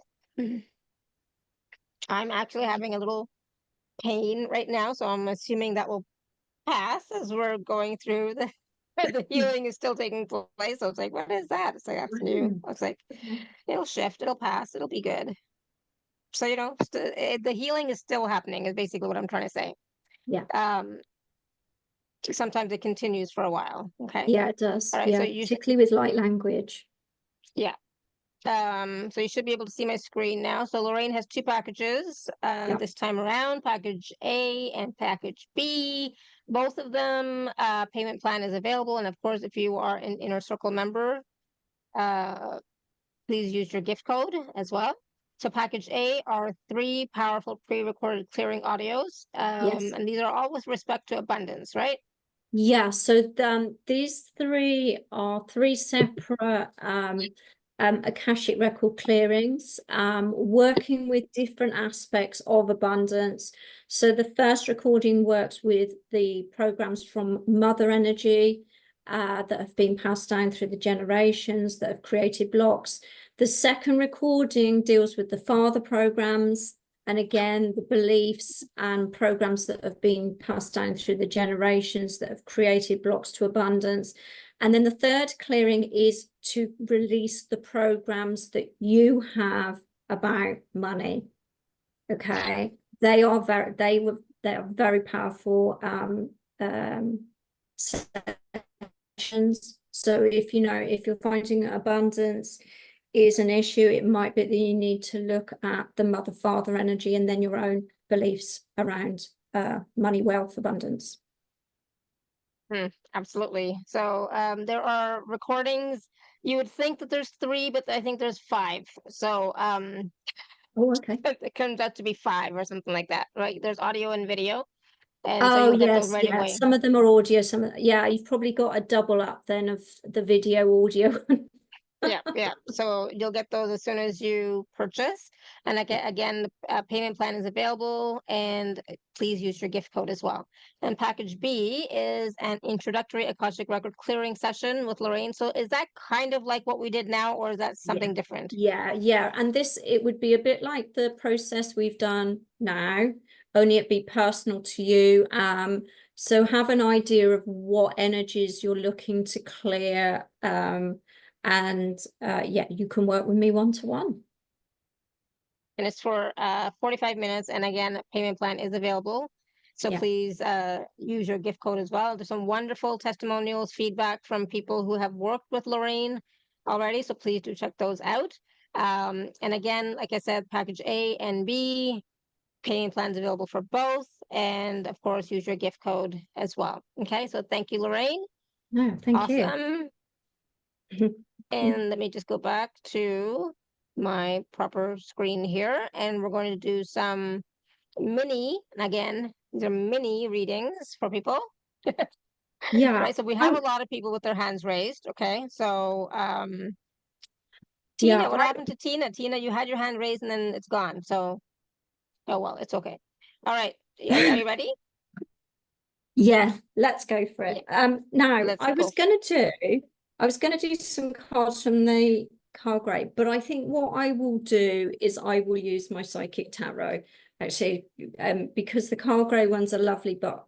I'm actually having a little pain right now, so I'm assuming that will pass as we're going through the healing is still taking place. So it's like, what is that? It's like, that's new. It's like, it'll shift, it'll pass, it'll be good. So, the healing is still happening is basically what I'm trying to say. Yeah. Sometimes it continues for a while. Okay. Yeah, it does. All right. Yeah, So particularly with light language. Yeah. So you should be able to see my screen now. So Lorraine has 2 packages this time around, package A and package B. Both of them, payment plan is available. And of course, if you are an Inner Circle member, please use your gift code as well. So package A are 3 powerful pre-recorded clearing audios. Yes. And these are all with respect to abundance, right? Yeah, so these 3 are 3 separate Akashic record clearings, working with different aspects of abundance. So the first recording works with the programs from Mother Energy that have been passed down through the generations that have created blocks. The second recording deals with the Father programs, and again, the beliefs and programs that have been passed down through the generations that have created blocks to abundance. And then the third clearing is to release the programs that you have about money. Okay. They are very powerful sessions. So if you're finding abundance is an issue, it might be that you need to look at the mother father energy and then your own beliefs around money, wealth, abundance. Absolutely. So there are recordings. You would think that there's 3, but I think there's 5. So okay. It comes out to be 5 or something like that, right? There's audio and video. And oh, so you'll get yes, those right away. Some of them are audio, you've probably got a double up then of the video audio. Yeah. So you'll get those as soon as you purchase. And again, the payment plan is available, and please use your gift code as well. And package B is an introductory Akashic record clearing session with Lorraine. So is that kind of like what we did now, or is that something different? Yeah. And it would be a bit like the process we've done now, only it'd be personal to you. So have an idea of what energies you're looking to clear. And you can work with me one-to-one. And it's for 45 minutes. And again, payment plan is available. So please use your gift code as well. There's some wonderful testimonials, feedback from people who have worked with Lorraine already. So please do check those out. And again, like I said, package A and B, payment plans available for both. And of course, use your gift code as well. Okay, so thank you, Lorraine. No, thank you. Awesome. And let me just go back to my proper screen here, and we're going to do some mini, again, these are mini readings for people. Yeah. Right, so we have a lot of people with their hands raised. Okay, so Tina, what happened to Tina? Tina, you had your hand raised and then it's gone. So, oh well, it's okay. All right, are you ready? Yeah, let's go for it. Now I was going to do some cards from the card grade, but I think what I will do is I will use my psychic tarot, actually, because the card grade ones are lovely, but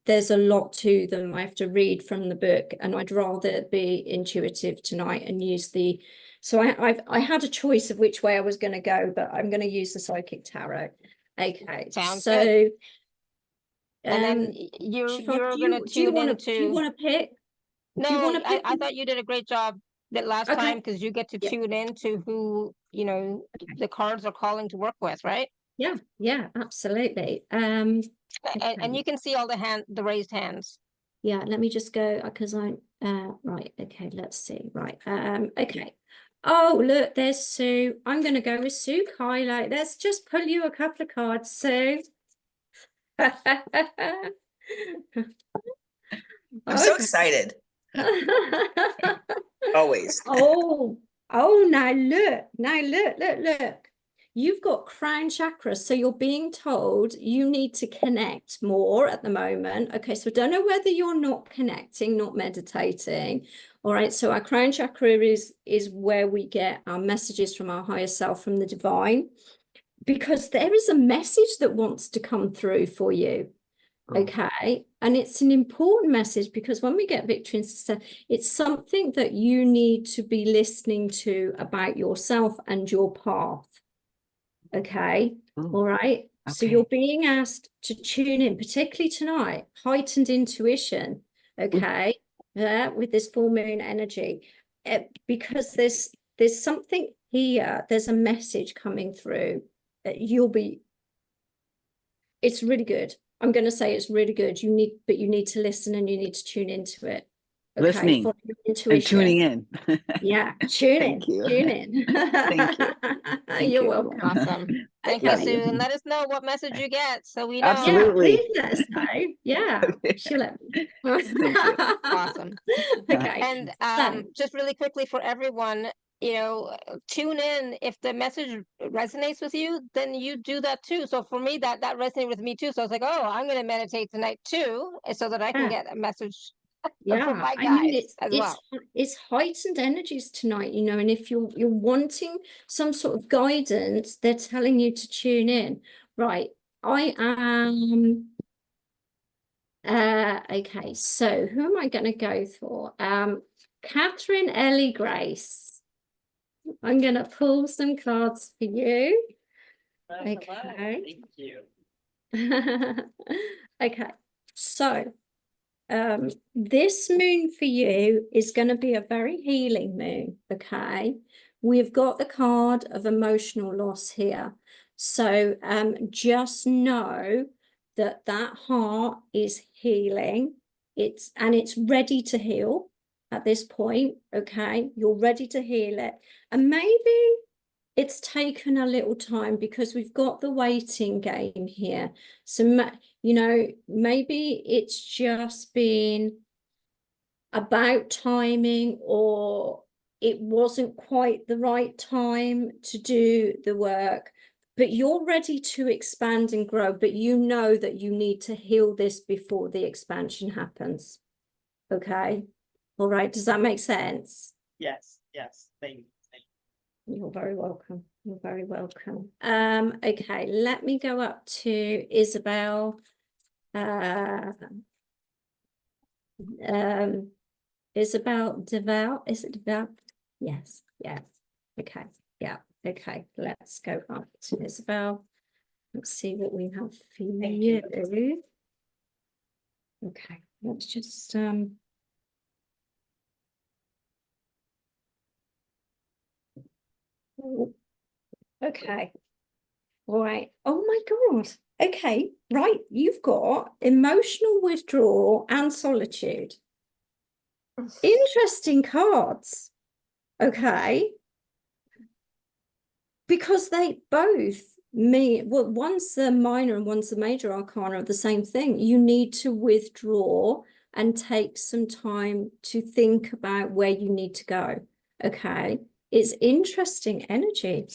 there's a lot to them. I have to read from the book, and I'd rather be intuitive tonight and use the. So I had a choice of which way I was going to go, but I'm going to use the psychic tarot. Okay, sounds good. And then you're going to tune into. Do you want to pick? Do you No, want to pick? I thought you did a great job that last Okay. time, because you get to Yeah. tune in to who, you know, the cards are calling to work with, right? Yeah, absolutely. And Okay. you can see all the raised hands. Yeah, let me just go, because I'm right. Okay, let's see. Right. Okay. Oh, look, there's Sue. I'm going to go with Sue Kylo. Let's just pull you a couple of cards, Sue. I'm so excited. Always. Oh, now look. You've got crown chakras, so you're being told you need to connect more at the moment. Okay, so I don't know whether you're not connecting, not meditating. All right, so our crown chakra is where we get our messages from our higher self, from the divine, because there is a message that wants to come through for you. Okay, and it's an important message, because when we get victory and success, it's something that you need to be listening to about yourself and your path. Okay. All right. So you're being asked to tune in, particularly tonight, heightened intuition. Okay. With this full moon energy, because there's something here. There's a message coming through. It's really good. I'm going to say it's really good. You need to listen, and you need to tune into it. Okay. Listening For your and intuition. tuning in. Yeah, tune in. Thank you. Tune in. Thank you. Thank You're you. welcome. Awesome. Thank you, Okay. Sue. And let us know what message you get, so we know. Absolutely. Yeah, please let us know. Yeah, Okay. she'll let me. Thank you. Awesome. Okay. And So, just really quickly for everyone, you know, tune in. If the message resonates with you, then you do that too. So for me, that resonated with me too. So I was like, oh, I'm going to meditate tonight too, so that I can yeah, get a message yeah. from my I mean, guides as well. it's heightened energies tonight, you know, and if you're wanting some sort of guidance, they're telling you to tune in. Right. I am okay, so who am I going to go for? Catherine Ellie Grace. I'm going to pull some cards for you. Okay. Thank you. Okay, so this moon for you is going to be a very healing moon. Okay, we've got the card of emotional loss here, so just know that heart is healing. It's ready to heal at this point. Okay, you're ready to heal it, and maybe it's taken a little time because we've got the waiting game here. So, you know, maybe it's just been about timing, or it wasn't quite the right time to do the work, but you're ready to expand and grow, but you know that you need to heal this before the expansion happens. Okay. All right. Does that make sense? Yes, thank you. You're very welcome. You're very welcome. Okay, let me go up to Isabel. Isabel Deval. Is it Deval? Yes, yeah. Okay, yeah. Okay, let's go up to Isabel. Let's see what we have for you. Okay, let's just okay. All right. Oh my God. Okay. Right. You've got emotional withdrawal and solitude. Interesting cards. Okay. Because they both mean, well, one's the minor and one's the major arcana of the same thing. You need to withdraw and take some time to think about where you need to go. Okay. It's interesting energy.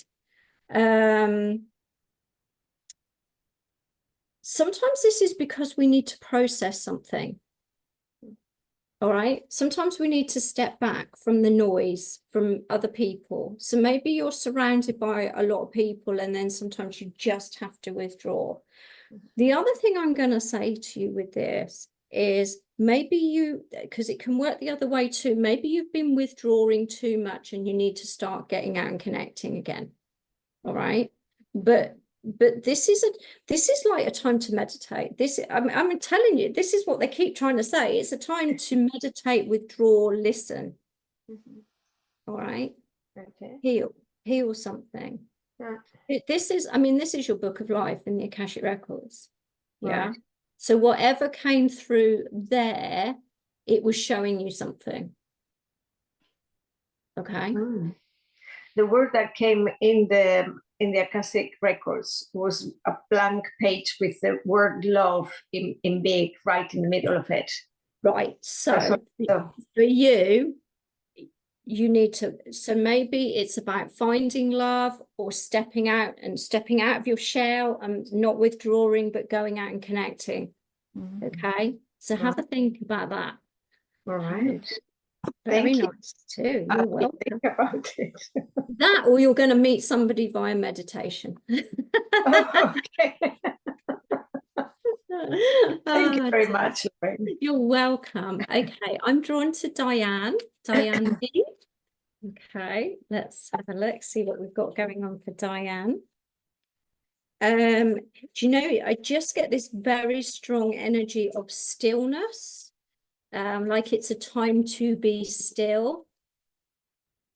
Sometimes this is because we need to process something. All right. Sometimes we need to step back from the noise from other people. So maybe you're surrounded by a lot of people, and then sometimes you just have to withdraw. The other thing I'm going to say to you with this is maybe you, because it can work the other way too, maybe you've been withdrawing too much and you need to start getting out and connecting again. All right. But but this is like a time to meditate. I'm telling you, this is what they keep trying to say. It's a time to meditate, withdraw, listen. All right. Okay. Heal something. Yeah. This is your book of life in the Akashic Records. Yeah. Right. So whatever came through there, it was showing you something. Okay. The word that came in the Akashic Records was a blank page with the word love in big right in the middle of it. Right. So for you need to, so maybe it's about finding love or stepping out of your shell and not withdrawing, but going out and connecting. Okay. So have a think about that. All right. Very nice too. You're welcome. Think about it. That, or you're going to meet somebody via meditation. Oh, okay. Thank you very much, Lorraine. You're welcome. Okay, I'm drawn to Diane. Diane B. Okay, let's have a look, see what we've got going on for Diane. Do you know, I just get this very strong energy of stillness, like it's a time to be still.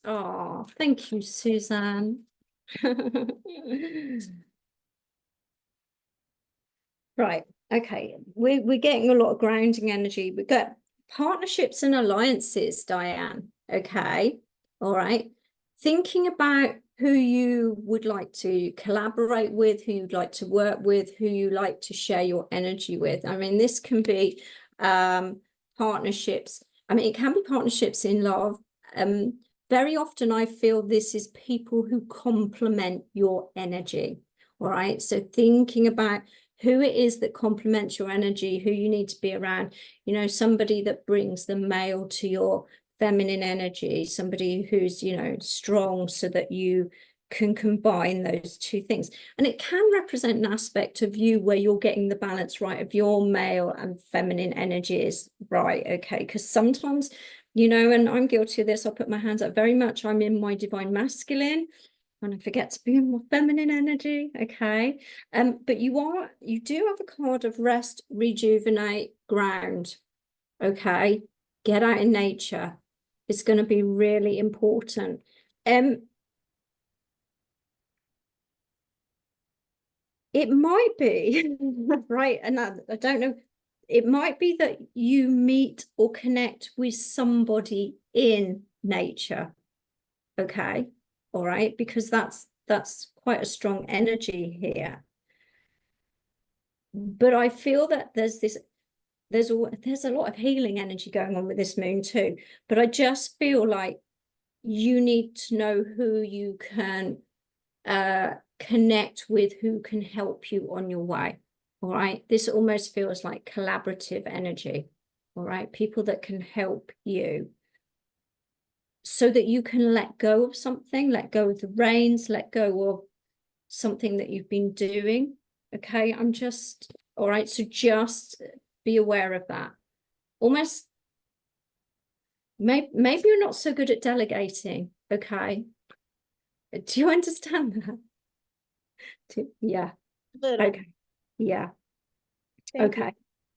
Oh, thank you, Suzanne. Right. Okay. We're getting a lot of grounding energy. We've got partnerships and alliances, Diane. Okay. All right. Thinking about who you would like to collaborate with, who you'd like to work with, who you like to share your energy with. I mean, this can be partnerships. I mean, it can be partnerships in love. Very often I feel this is people who complement your energy. All right. So thinking about who it is that complements your energy, who you need to be around, you know, somebody that brings the male to your feminine energy, somebody who's, you know, strong so that you can combine those two things. And it can represent an aspect of you where you're getting the balance right of your male and feminine energies right. Okay. Because sometimes, you know, and I'm guilty of this, I'll put my hands up very much. I'm in my divine masculine and I forget to be in my feminine energy. Okay. But you do have a card of rest, rejuvenate, ground. Okay. Get out in nature. It's going to be really important. It might be, right, and I don't know, it might be that you meet or connect with somebody in nature. Okay. All right. Because that's quite a strong energy here. But I feel that there's a lot of healing energy going on with this moon too. But I just feel like you need to know who you can connect with, who can help you on your way. All right. This almost feels like collaborative energy. All right. People that can help you so that you can let go of something, let go of the reins, let go of something that you've been doing. Okay. All right. So just be aware of that. Almost, maybe you're not so good at delegating. Okay. Do you understand that? Yeah. Okay. Yeah. Okay.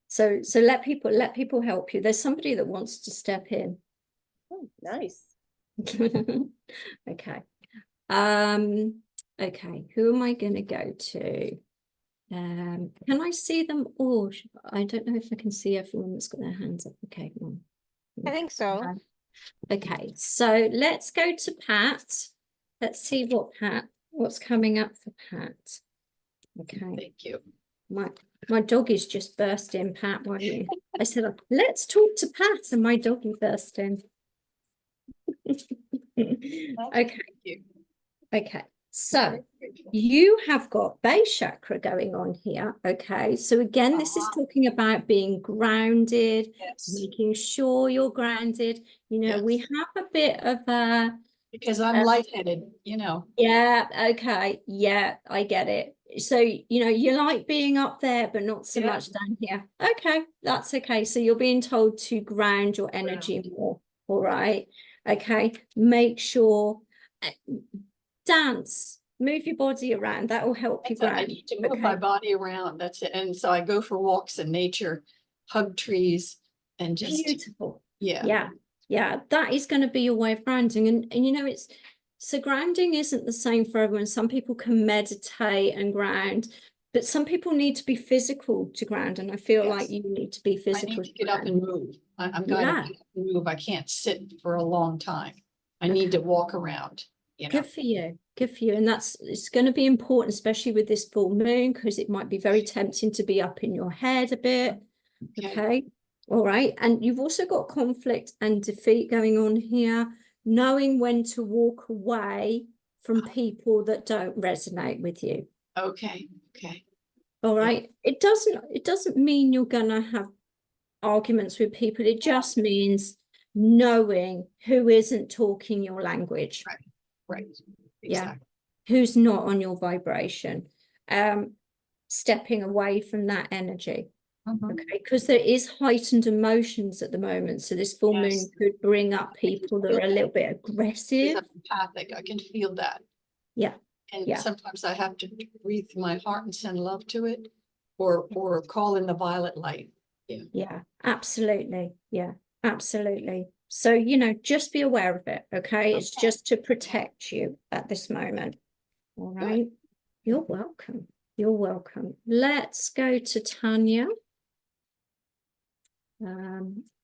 So let people help you. There's somebody that wants to step in. Oh, nice. Okay. Okay, who am I going to go to? Can I see them all? I don't know if I can see everyone that's got their hands up. Okay, come on. I think so. Okay, so let's go to Pat. Let's see what's coming up for Pat. Okay. Thank you. My dog is just burst in, Pat. Why don't you? I said, let's talk to Pat, and my doggy burst in. Okay. Okay. So you have got base chakra going on here. Okay. So again, this is talking about being grounded, making sure you're grounded. You know, we have a bit of a because I'm lightheaded, you know. Yeah, okay. Yeah, I get it. So, you know, you like being up there, but not so much down here. Okay, that's okay. So you're being told to ground your energy more. All right. Okay. Make sure dance, Move your body around. That will help you That's it. I ground. need to move my body around. That's it. And so I go for walks in nature, hug trees, and just, Beautiful. yeah. Yeah. That is going to be your way of grounding. And you know, so grounding isn't the same for everyone. Some people can meditate and ground, but some people need to be physical to ground. And I feel like you need to be I physical. need to get up and move. I'm going to get up and move. I can't sit for a long time. I need to walk around. You know? Good for you. Good for you. And it's going to be important, especially with this full moon, because it might be very tempting to be up in your head a bit. Okay. All right. And you've also got conflict and defeat going on here, knowing when to walk away from people that don't resonate with you. Okay. All right. It doesn't mean you're going to have arguments with people. It just means knowing who isn't talking your language. Right. Exactly. Who's not on your vibration. Stepping away from that energy. Okay, because there is heightened emotions at the moment. So this full moon could bring up people that are a little bit aggressive. I'm empathic. I can feel that. Yeah. And sometimes I have to breathe my heart and send love to it, or call in the violet light. Yeah, absolutely. Yeah, absolutely. So, you know, just be aware of it. Okay. It's just to protect you at this moment. All right. Good. You're welcome. You're welcome. Let's go to Tanya.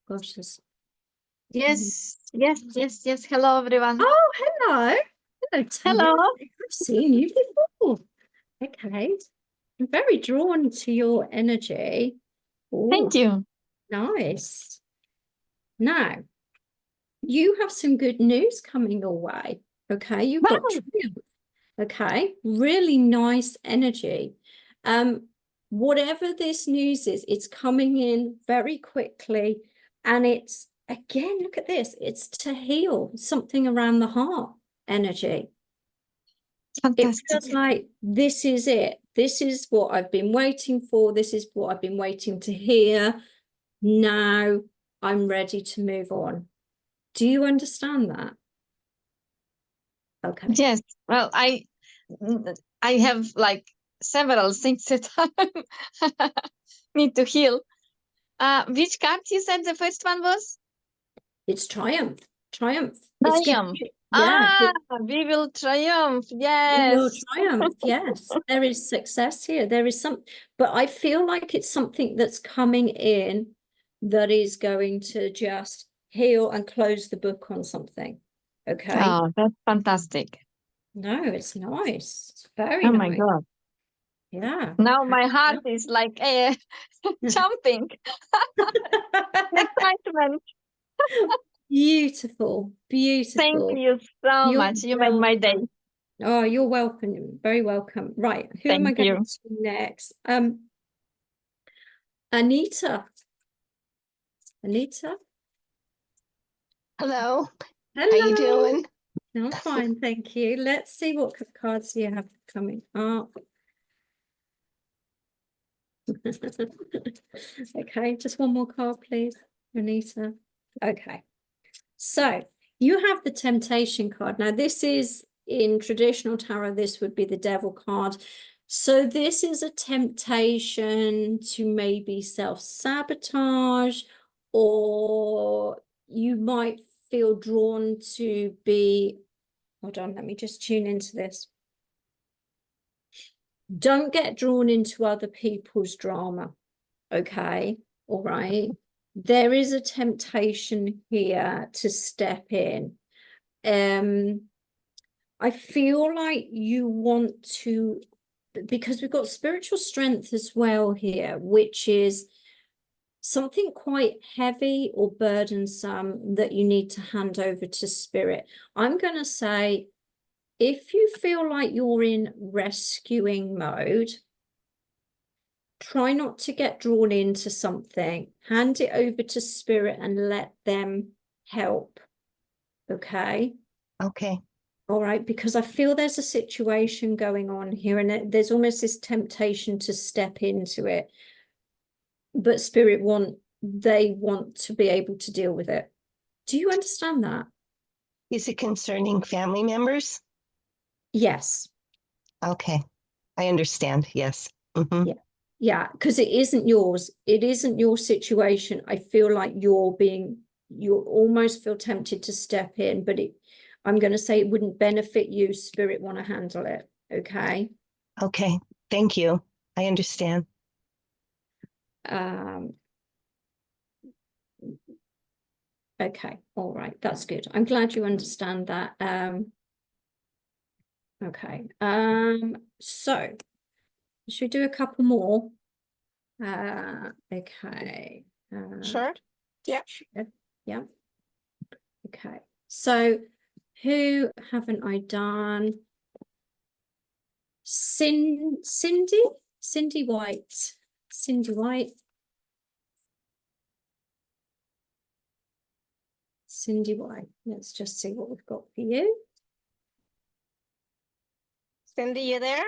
Gosh, this... Yes. Hello, everyone. Oh, hello. Hello, Tanya. Hello. I've seen you before. Okay. I'm very drawn to your energy. Ooh, thank you. Nice. Now, you have some good news coming your way. Okay. You've got triumph. Okay. Really nice energy. Whatever this news is, it's coming in very quickly. And it's, again, look at this. It's to heal something around the heart energy. Fantastic. It feels like this is it. This is what I've been waiting for. This is what I've been waiting to hear. Now I'm ready to move on. Do you understand that? Okay. Yes. Well, I have like several things that I need to heal. Which card you said the first one was? It's triumph. Triumph. Triumph. We will triumph. Yes. We will triumph. Yes. There is success here. There is some, but I feel like it's something that's coming in that is going to just heal and close the book on something. Okay. Oh, that's fantastic. No, it's nice. It's very Oh nice. my God. Yeah. Now my heart is like jumping. Excitement. Beautiful. Thank you so much. You made my day. Oh, you're welcome. You're very welcome. Right. Who am I going to next? Anita. Anita. Hello. Hello. How you doing? I'm fine, thank you. Let's see what cards you have coming up. Okay, just one more card, please, Anita. Okay. So you have the Temptation card. Now, this is in traditional tarot, this would be the Devil card. So this is a temptation to maybe self-sabotage, or you might feel drawn to be, hold on, let me just tune into this. Don't get drawn into other people's drama. Okay. All right. There is a temptation here to step in. I feel like you want to, because we've got spiritual strength as well here, which is something quite heavy or burdensome that you need to hand over to spirit. I'm going to say, if you feel like you're in rescuing mode, try not to get drawn into something. Hand it over to spirit and let them help. Okay? Okay. All right, because I feel there's a situation going on here, and there's almost this temptation to step into it. But spirit they want to be able to deal with it. Do you understand that? Is it concerning family members? Yes. Okay. I understand. Yes. Mhm. Yeah. Yeah, because it isn't yours. It isn't your situation. I feel like you almost feel tempted to step in, but I'm going to say it wouldn't benefit you. Spirit want to handle it. Okay. Okay. Thank you. I understand. Okay. All right. That's good. I'm glad you understand that. Okay. So should we do a couple more? Okay. Sure. Yeah. Yeah. Okay. So who haven't I done? Cindy White. Cindy White. Cindy White. Let's just see what we've got for you. Cindy, you there?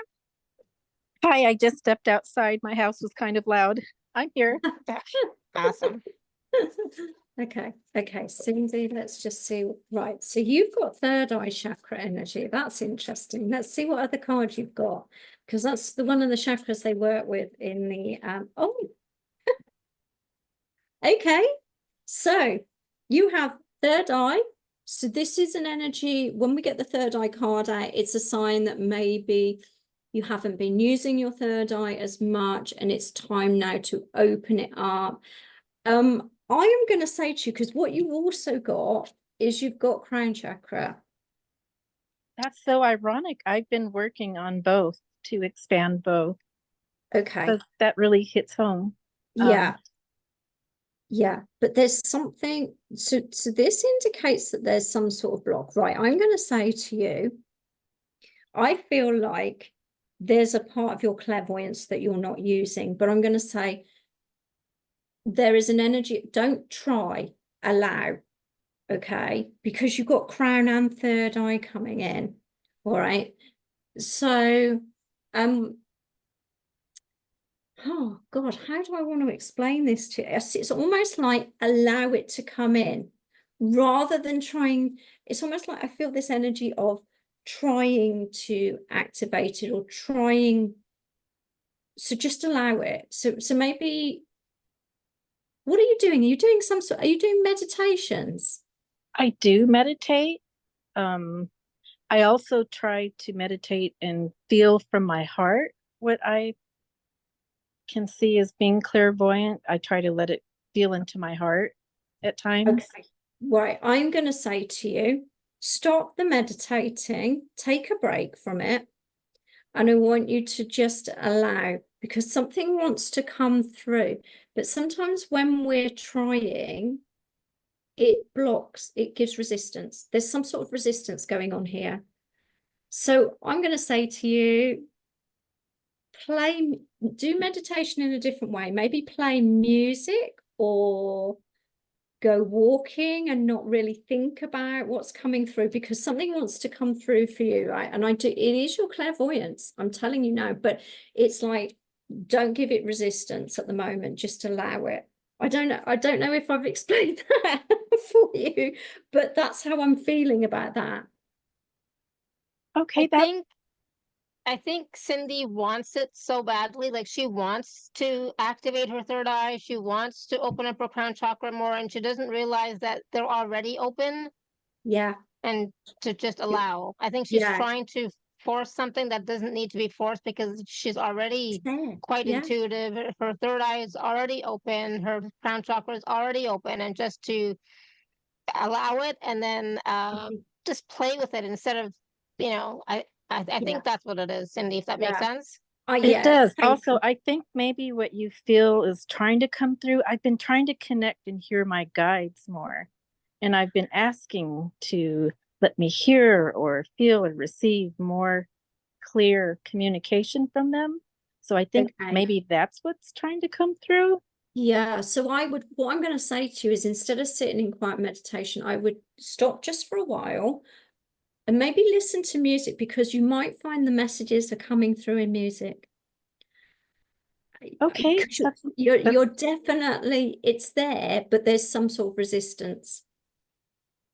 Hi, I just stepped outside. My house was kind of loud. I'm here. Awesome. Okay, Cindy, let's just see. Right, so you've got third eye chakra energy. That's interesting. Let's see what other cards you've got, because that's one of the chakras they work with in the oh. Okay, so you have third eye. So this is an energy. When we get the third eye card out, it's a sign that maybe you haven't been using your third eye as much, and it's time now to open it up. I am going to say to you, because what you've also got is you've got crown chakra. That's so ironic. I've been working on both to expand both. Okay. So that really hits home. Yeah. Yeah, but there's something, so this indicates that there's some sort of block. Right, I'm going to say to you, I feel like there's a part of your clairvoyance that you're not using, but I'm going to say there is an energy. Don't try, allow, okay, because you've got crown and third eye coming in. All right, so oh God, how do I want to explain this to you? It's almost like allow it to come in rather than trying. It's almost like I feel this energy of trying to activate it or trying. So just allow it. So maybe, what are you doing? Are you doing are you doing meditations? I do meditate. I also try to meditate and feel from my heart what I can see as being clairvoyant. I try to let it feel into my heart at times. Okay. Right. I'm going to say to you, stop the meditating, take a break from it. And I want you to just allow, because something wants to come through. But sometimes when we're trying, it blocks, it gives resistance. There's some sort of resistance going on here. So I'm going to say to you, do meditation in a different way. Maybe play music or go walking and not really think about what's coming through, because something wants to come through for you, right? And it is your clairvoyance, I'm telling you now, but it's like, don't give it resistance at the moment, just allow it. I don't know if I've explained that for you, but that's how I'm feeling about that. Okay, I think Cindy wants it so badly. Like, she wants to activate her third eye. She wants to open up her crown chakra more, and she doesn't realize that they're already open. Yeah. And to just allow. I think she's trying to force something that doesn't need to be forced, because she's already quite intuitive. Her third eye is already open. Her crown chakra is already open, and just to allow it and then just play with it instead of, I think that's what it is, Cindy, if that makes sense. It does. Also, I think maybe what you feel is trying to come through. I've been trying to connect and hear my guides more. And I've been asking to let me hear or feel or receive more clear communication from them. So I think maybe that's what's trying to come through. Yeah, so what I'm going to say to you is, instead of sitting in quiet meditation, I would stop just for a while and maybe listen to music, because you might find the messages are coming through in music. Okay. You're definitely, it's there, but there's some sort of resistance.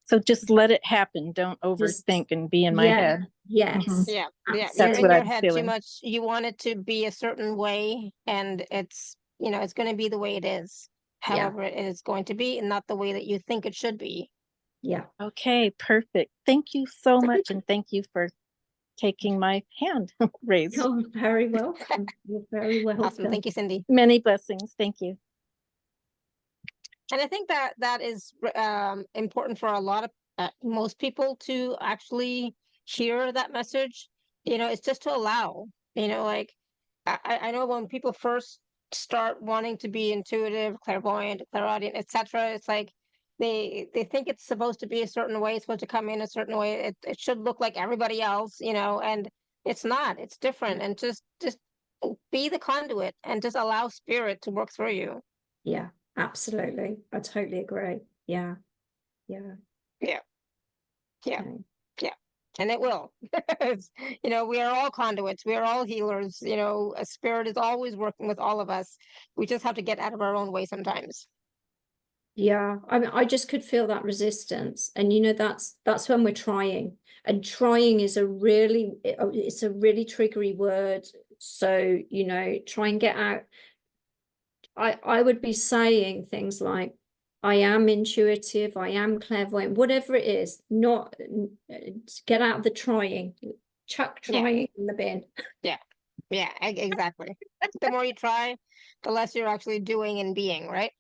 So just let it happen. Don't overthink and be in my head. Yes. Mhm. Yeah, yeah. That's You're in what your I'm head too feeling. much. You want it to be a certain way, and it's, it's going to be the way it is. However, it is going to be, and not the way that you think it should be. Yeah. Okay, perfect. Thank you so much. And thank you for taking my hand raised. You're very welcome. You're very welcome. Awesome. Thank you, Cindy. Many blessings. Thank you. And I think that is important for a lot of most people to actually hear that message. It's just to allow. Like I know when people first start wanting to be intuitive, clairvoyant, clairaudient, etc., it's like they think it's supposed to be a certain way. It's supposed to come in a certain way. It should look like everybody else, and it's not. It's different. And just be the conduit and just allow spirit to work through you. Yeah. Absolutely. I totally agree. Yeah. Yeah. Okay. Yeah. And it will. We are all conduits. We are all healers. A spirit is always working with all of us. We just have to get out of our own way sometimes. Yeah. I mean, I just could feel that resistance. And that's when we're trying. And trying is it's a really triggery word. So, try and get out. I would be saying things like, I am intuitive, I am clairvoyant, whatever it is, not get out of the trying, chuck trying in the bin. Yeah, exactly. The more you try, the less you're actually doing and being, right?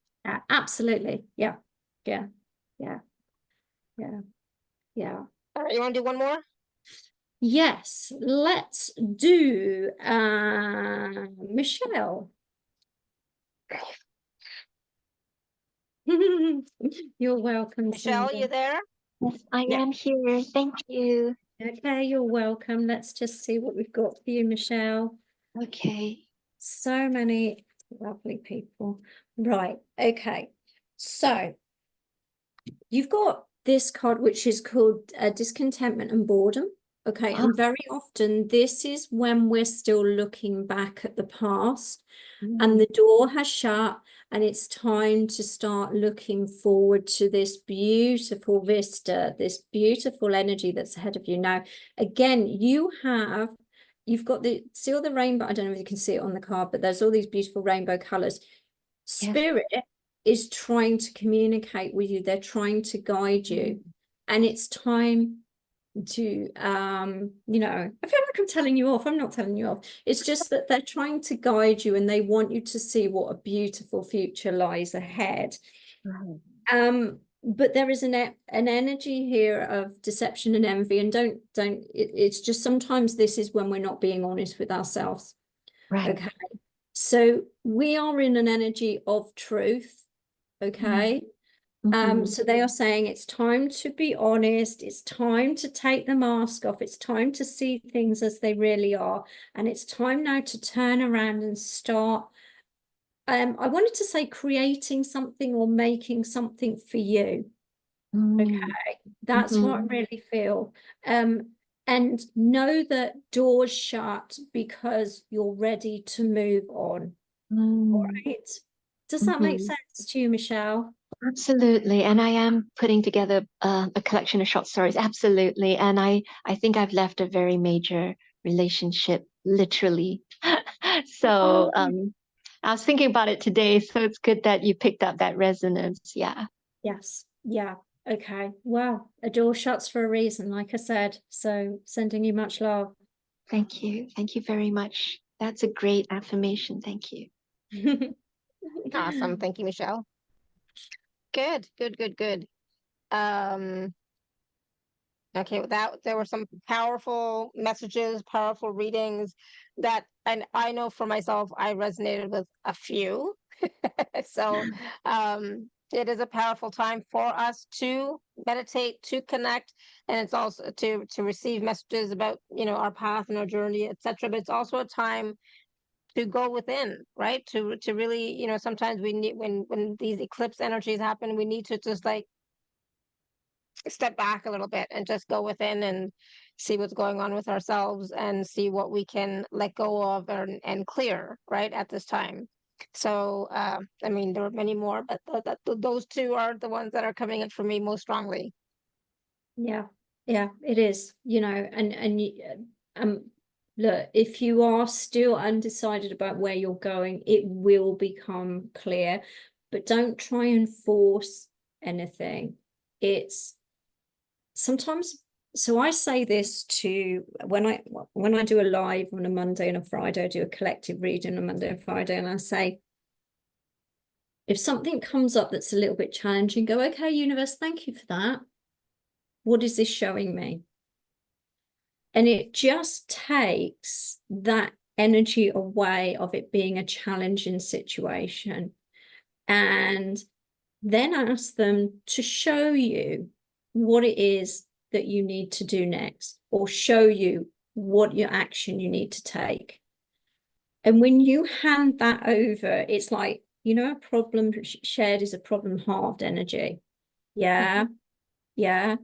Absolutely. Yeah. All right, you want to do one more? Yes, let's do Michelle. You're welcome, Michelle, Cindy. you there? Yes, I am here. Thank you. Okay, you're welcome. Let's just see what we've got for you, Michelle. Okay. So many lovely people. Right. Okay. So you've got this card, which is called discontentment and boredom. Okay. And very often this is when we're still looking back at the past and the door has shut and it's time to start looking forward to this beautiful vista, this beautiful energy that's ahead of you. Now, again, you've got see all the rainbow. I don't know if you can see it on the card, but there's all these beautiful rainbow colors. Spirit is trying to communicate with you. They're trying to guide you. And it's time to I feel like I'm telling you off. I'm not telling you off. It's just that they're trying to guide you and they want you to see what a beautiful future lies ahead. But there is an energy here of deception and envy, and it's just sometimes this is when we're not being honest with ourselves. Right. Okay. So we are in an energy of truth. Okay. So they are saying it's time to be honest. It's time to take the mask off. It's time to see things as they really are. And it's time now to turn around and start. I wanted to say creating something or making something for you. Okay. That's what I really feel. And know that doors shut because you're ready to move on. All right. Does that make sense to you, Michelle? Absolutely. And I am putting together a collection of short stories. Absolutely. And I think I've left a very major relationship, literally. So I was thinking about it today. So it's good that you picked up that resonance. Yeah. Yes. Yeah. Okay. Well, a door shuts for a reason, like I said. So sending you much love. Thank you. Thank you very much. That's a great affirmation. Thank you. Awesome. Thank you, Michelle. Good. Okay, with that, there were some powerful messages, powerful readings that, and I know for myself, I resonated with a few. So it is a powerful time for us to meditate, to connect, and it's also to receive messages about, our path and our journey, etc. But it's also a time to go within, right? To really, sometimes we need, when these eclipse energies happen, we need to just like step back a little bit and just go within and see what's going on with ourselves and see what we can let go of and clear, right, at this time. So I mean, there are many more, but those two are the ones that are coming in for me most strongly. Yeah, it is, look, if you are still undecided about where you're going, it will become clear, but don't try and force anything. It's sometimes, so I say this to when I do a live on a Monday and a Friday, I do a collective reading on a Monday and Friday, and I say, if something comes up that's a little bit challenging, go, okay, universe, thank you for that. What is this showing me? And it just takes that energy away of it being a challenging situation. And then ask them to show you what it is that you need to do next, or show you what your action you need to take. And when you hand that over, it's like, a problem shared is a problem halved energy. Yeah. Yeah.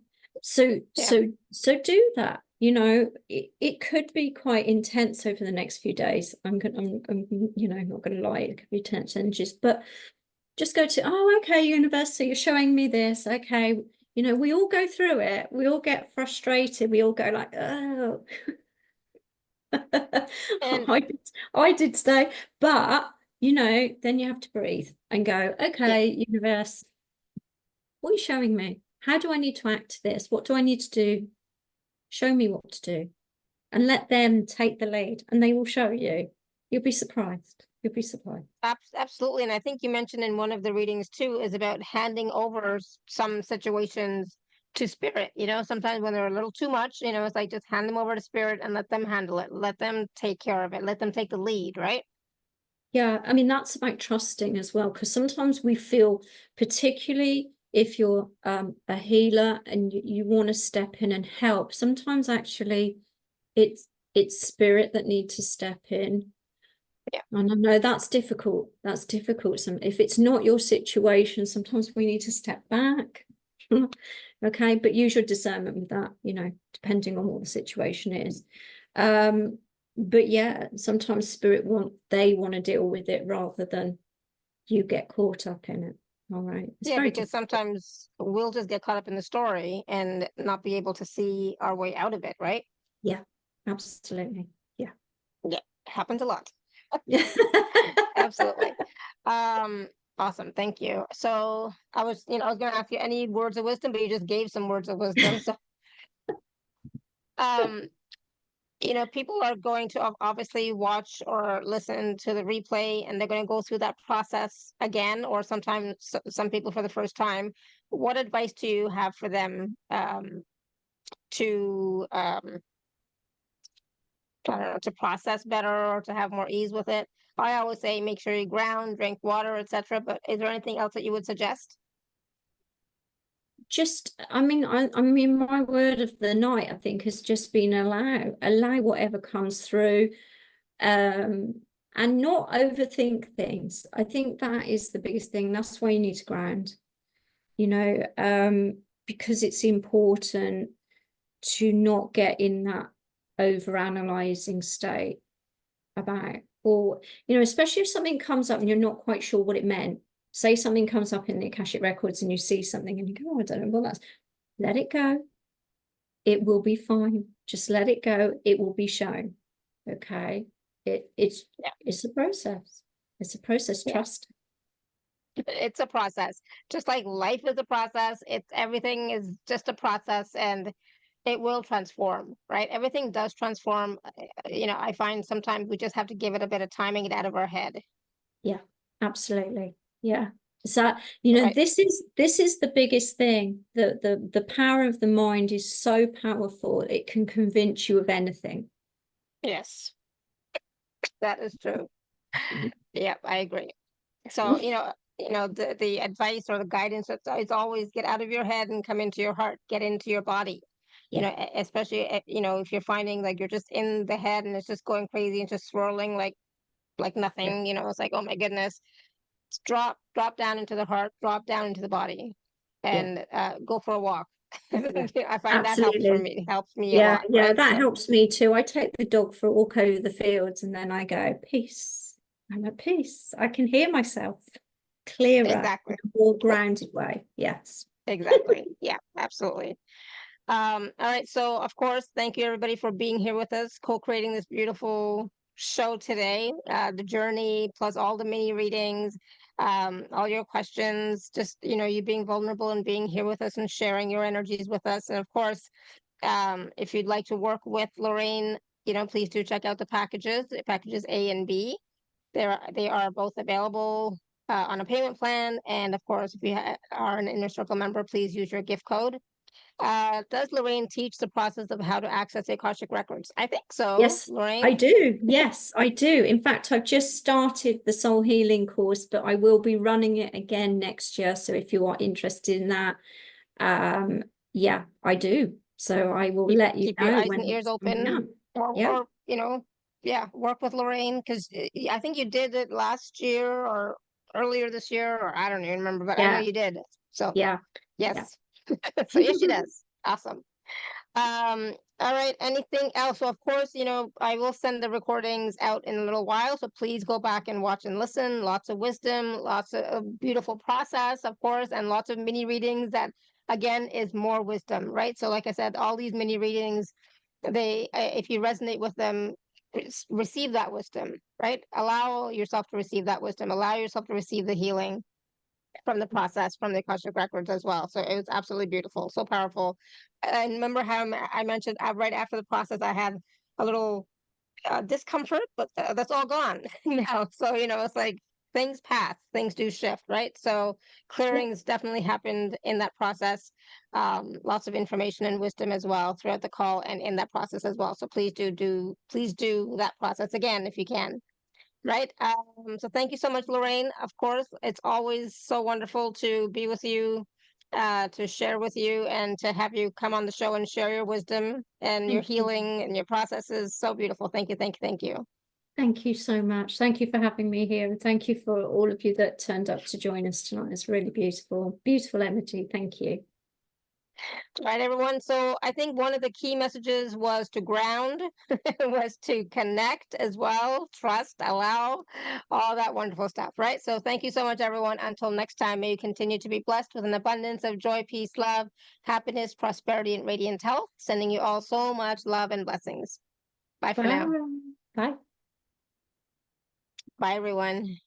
So do that. It could be quite intense over the next few days. I'm not gonna lie, it could be tense energies, but just go to, oh, okay, universe, so you're showing me this. Okay, we all go through it. We all get frustrated. We all go like, oh. I did today, but then you have to breathe and go, okay, universe, what are you showing me? How do I need to act to this? What do I need to do? Show me what to do, and let them take the lead, and they will show you. You'll be surprised. You'll be surprised. Absolutely. And I think you mentioned in one of the readings too, is about handing over some situations to spirit. Sometimes when they're a little too much, it's like just hand them over to spirit and let them handle it. Let them take care of it. Let them take the lead, right? Yeah, I mean, that's about trusting as well, because sometimes we feel, particularly if you're a healer and you want to step in and help, sometimes actually it's spirit that needs to step in. Yeah. And I know that's difficult. That's difficult. If it's not your situation, sometimes we need to step back. Okay, but use your discernment with that, depending on what the situation is. But yeah, sometimes spirit want to deal with it rather than you get caught up in it. All right. Because sometimes we'll just get caught up in the story and not be able to see our way out of it, right? Yeah, absolutely. Yeah. Yeah, happens a lot. Absolutely. Awesome, thank you. So I was gonna ask you any words of wisdom, but you just gave some words of wisdom. So people are going to obviously watch or listen to the replay, and they're going to go through that process again, or sometimes some people for the first time. What advice do you have for them to I don't know, to process better or to have more ease with it? I always say make sure you ground, drink water, etc. But is there anything else that you would suggest? I mean, my word of the night, I think, has just been allow whatever comes through, and not overthink things. I think that is the biggest thing. That's why you need to ground, because it's important to not get in that over-analyzing state about, or, especially if something comes up and you're not quite sure what it meant. Say something comes up in the Akashic Records and you see something and you go, oh, I don't know, well, let it go. It will be fine. Just let it go. It will be shown. Okay. It's a process. It's a process. Trust. It's a process. Just like life is a process. Everything is just a process, and it will transform, right? Everything does transform. I find sometimes we just have to give it a bit of time and get out of our head. Yeah, absolutely. Yeah. So, right. This is the biggest thing. The power of the mind is so powerful. It can convince you of anything. Yes, that is true. Yeah, I agree. So, the advice or the guidance is always get out of your head and come into your heart, get into your body. Especially, if you're finding like you're just in the head and it's just going crazy and just swirling like nothing, it's like, oh my goodness. Drop down into the heart, drop down into the body, and go for a walk. I find Absolutely. that helps me a lot. Yeah, right? That helps me too. I take the dog for a walk over the fields and then I go, peace. I'm at peace. I can hear myself clearer, in a more grounded way. Yes. Exactly. Yeah, absolutely. All right. So, of course, thank you everybody for being here with us, co-creating this beautiful show today. The journey plus all the mini readings, all your questions, just, you being vulnerable and being here with us and sharing your energies with us. And of course, if you'd like to work with Lorraine, please do check out the packages A and B. They are both available on a payment plan. And of course, if you are an Inner Circle member, please use your gift code. Does Lorraine teach the process of how to access the Akashic Records? I think so. Yes, Lorraine? I do. Yes, I do. In fact, I've just started the soul healing course, but I will be running it again next year. So if you are interested in that, yeah, I do. So I will let you keep know your eyes when and ears it's coming open, up. Yeah. or work with Lorraine, because I think you did it last year or earlier this year, or I don't even remember, but I know Yeah. you did. So Yeah. yes. So yes, she does. Awesome. All right. Anything else? So of course, I will send the recordings out in a little while. So please go back and watch and listen. Lots of wisdom, lots of beautiful process, of course, and lots of mini readings that again is more wisdom, right? So like I said, all these mini readings, if you resonate with them, receive that wisdom, right? Allow yourself to receive that wisdom. Allow yourself to receive the healing from the process, from the Akashic Records as well. So it was absolutely beautiful, so powerful. And remember how I mentioned right after the process, I had a little discomfort, but that's all gone now. So, it's like things pass, things do shift, right? So clearings definitely happened in that process. Lots of information and wisdom as well throughout the call and in that process as well. So please do that process again if you can. Right. So thank you so much, Lorraine. Of course, it's always so wonderful to be with you, to share with you, and to have you come on the show and share your wisdom and your Thank you. healing and your processes. So beautiful. Thank you. Thank you. Thank you. Thank you so much. Thank you for having me here. And thank you for all of you that turned up to join us tonight. It's really beautiful, beautiful energy. Thank you. Right, everyone. So I think one of the key messages was to ground, was to connect as well, trust, allow, all that wonderful stuff, right? So thank you so much, everyone. Until next time, may you continue to be blessed with an abundance of joy, peace, love, happiness, prosperity, and radiant health. Sending you all so much love and blessings. Bye for now. Bye. Bye, everyone.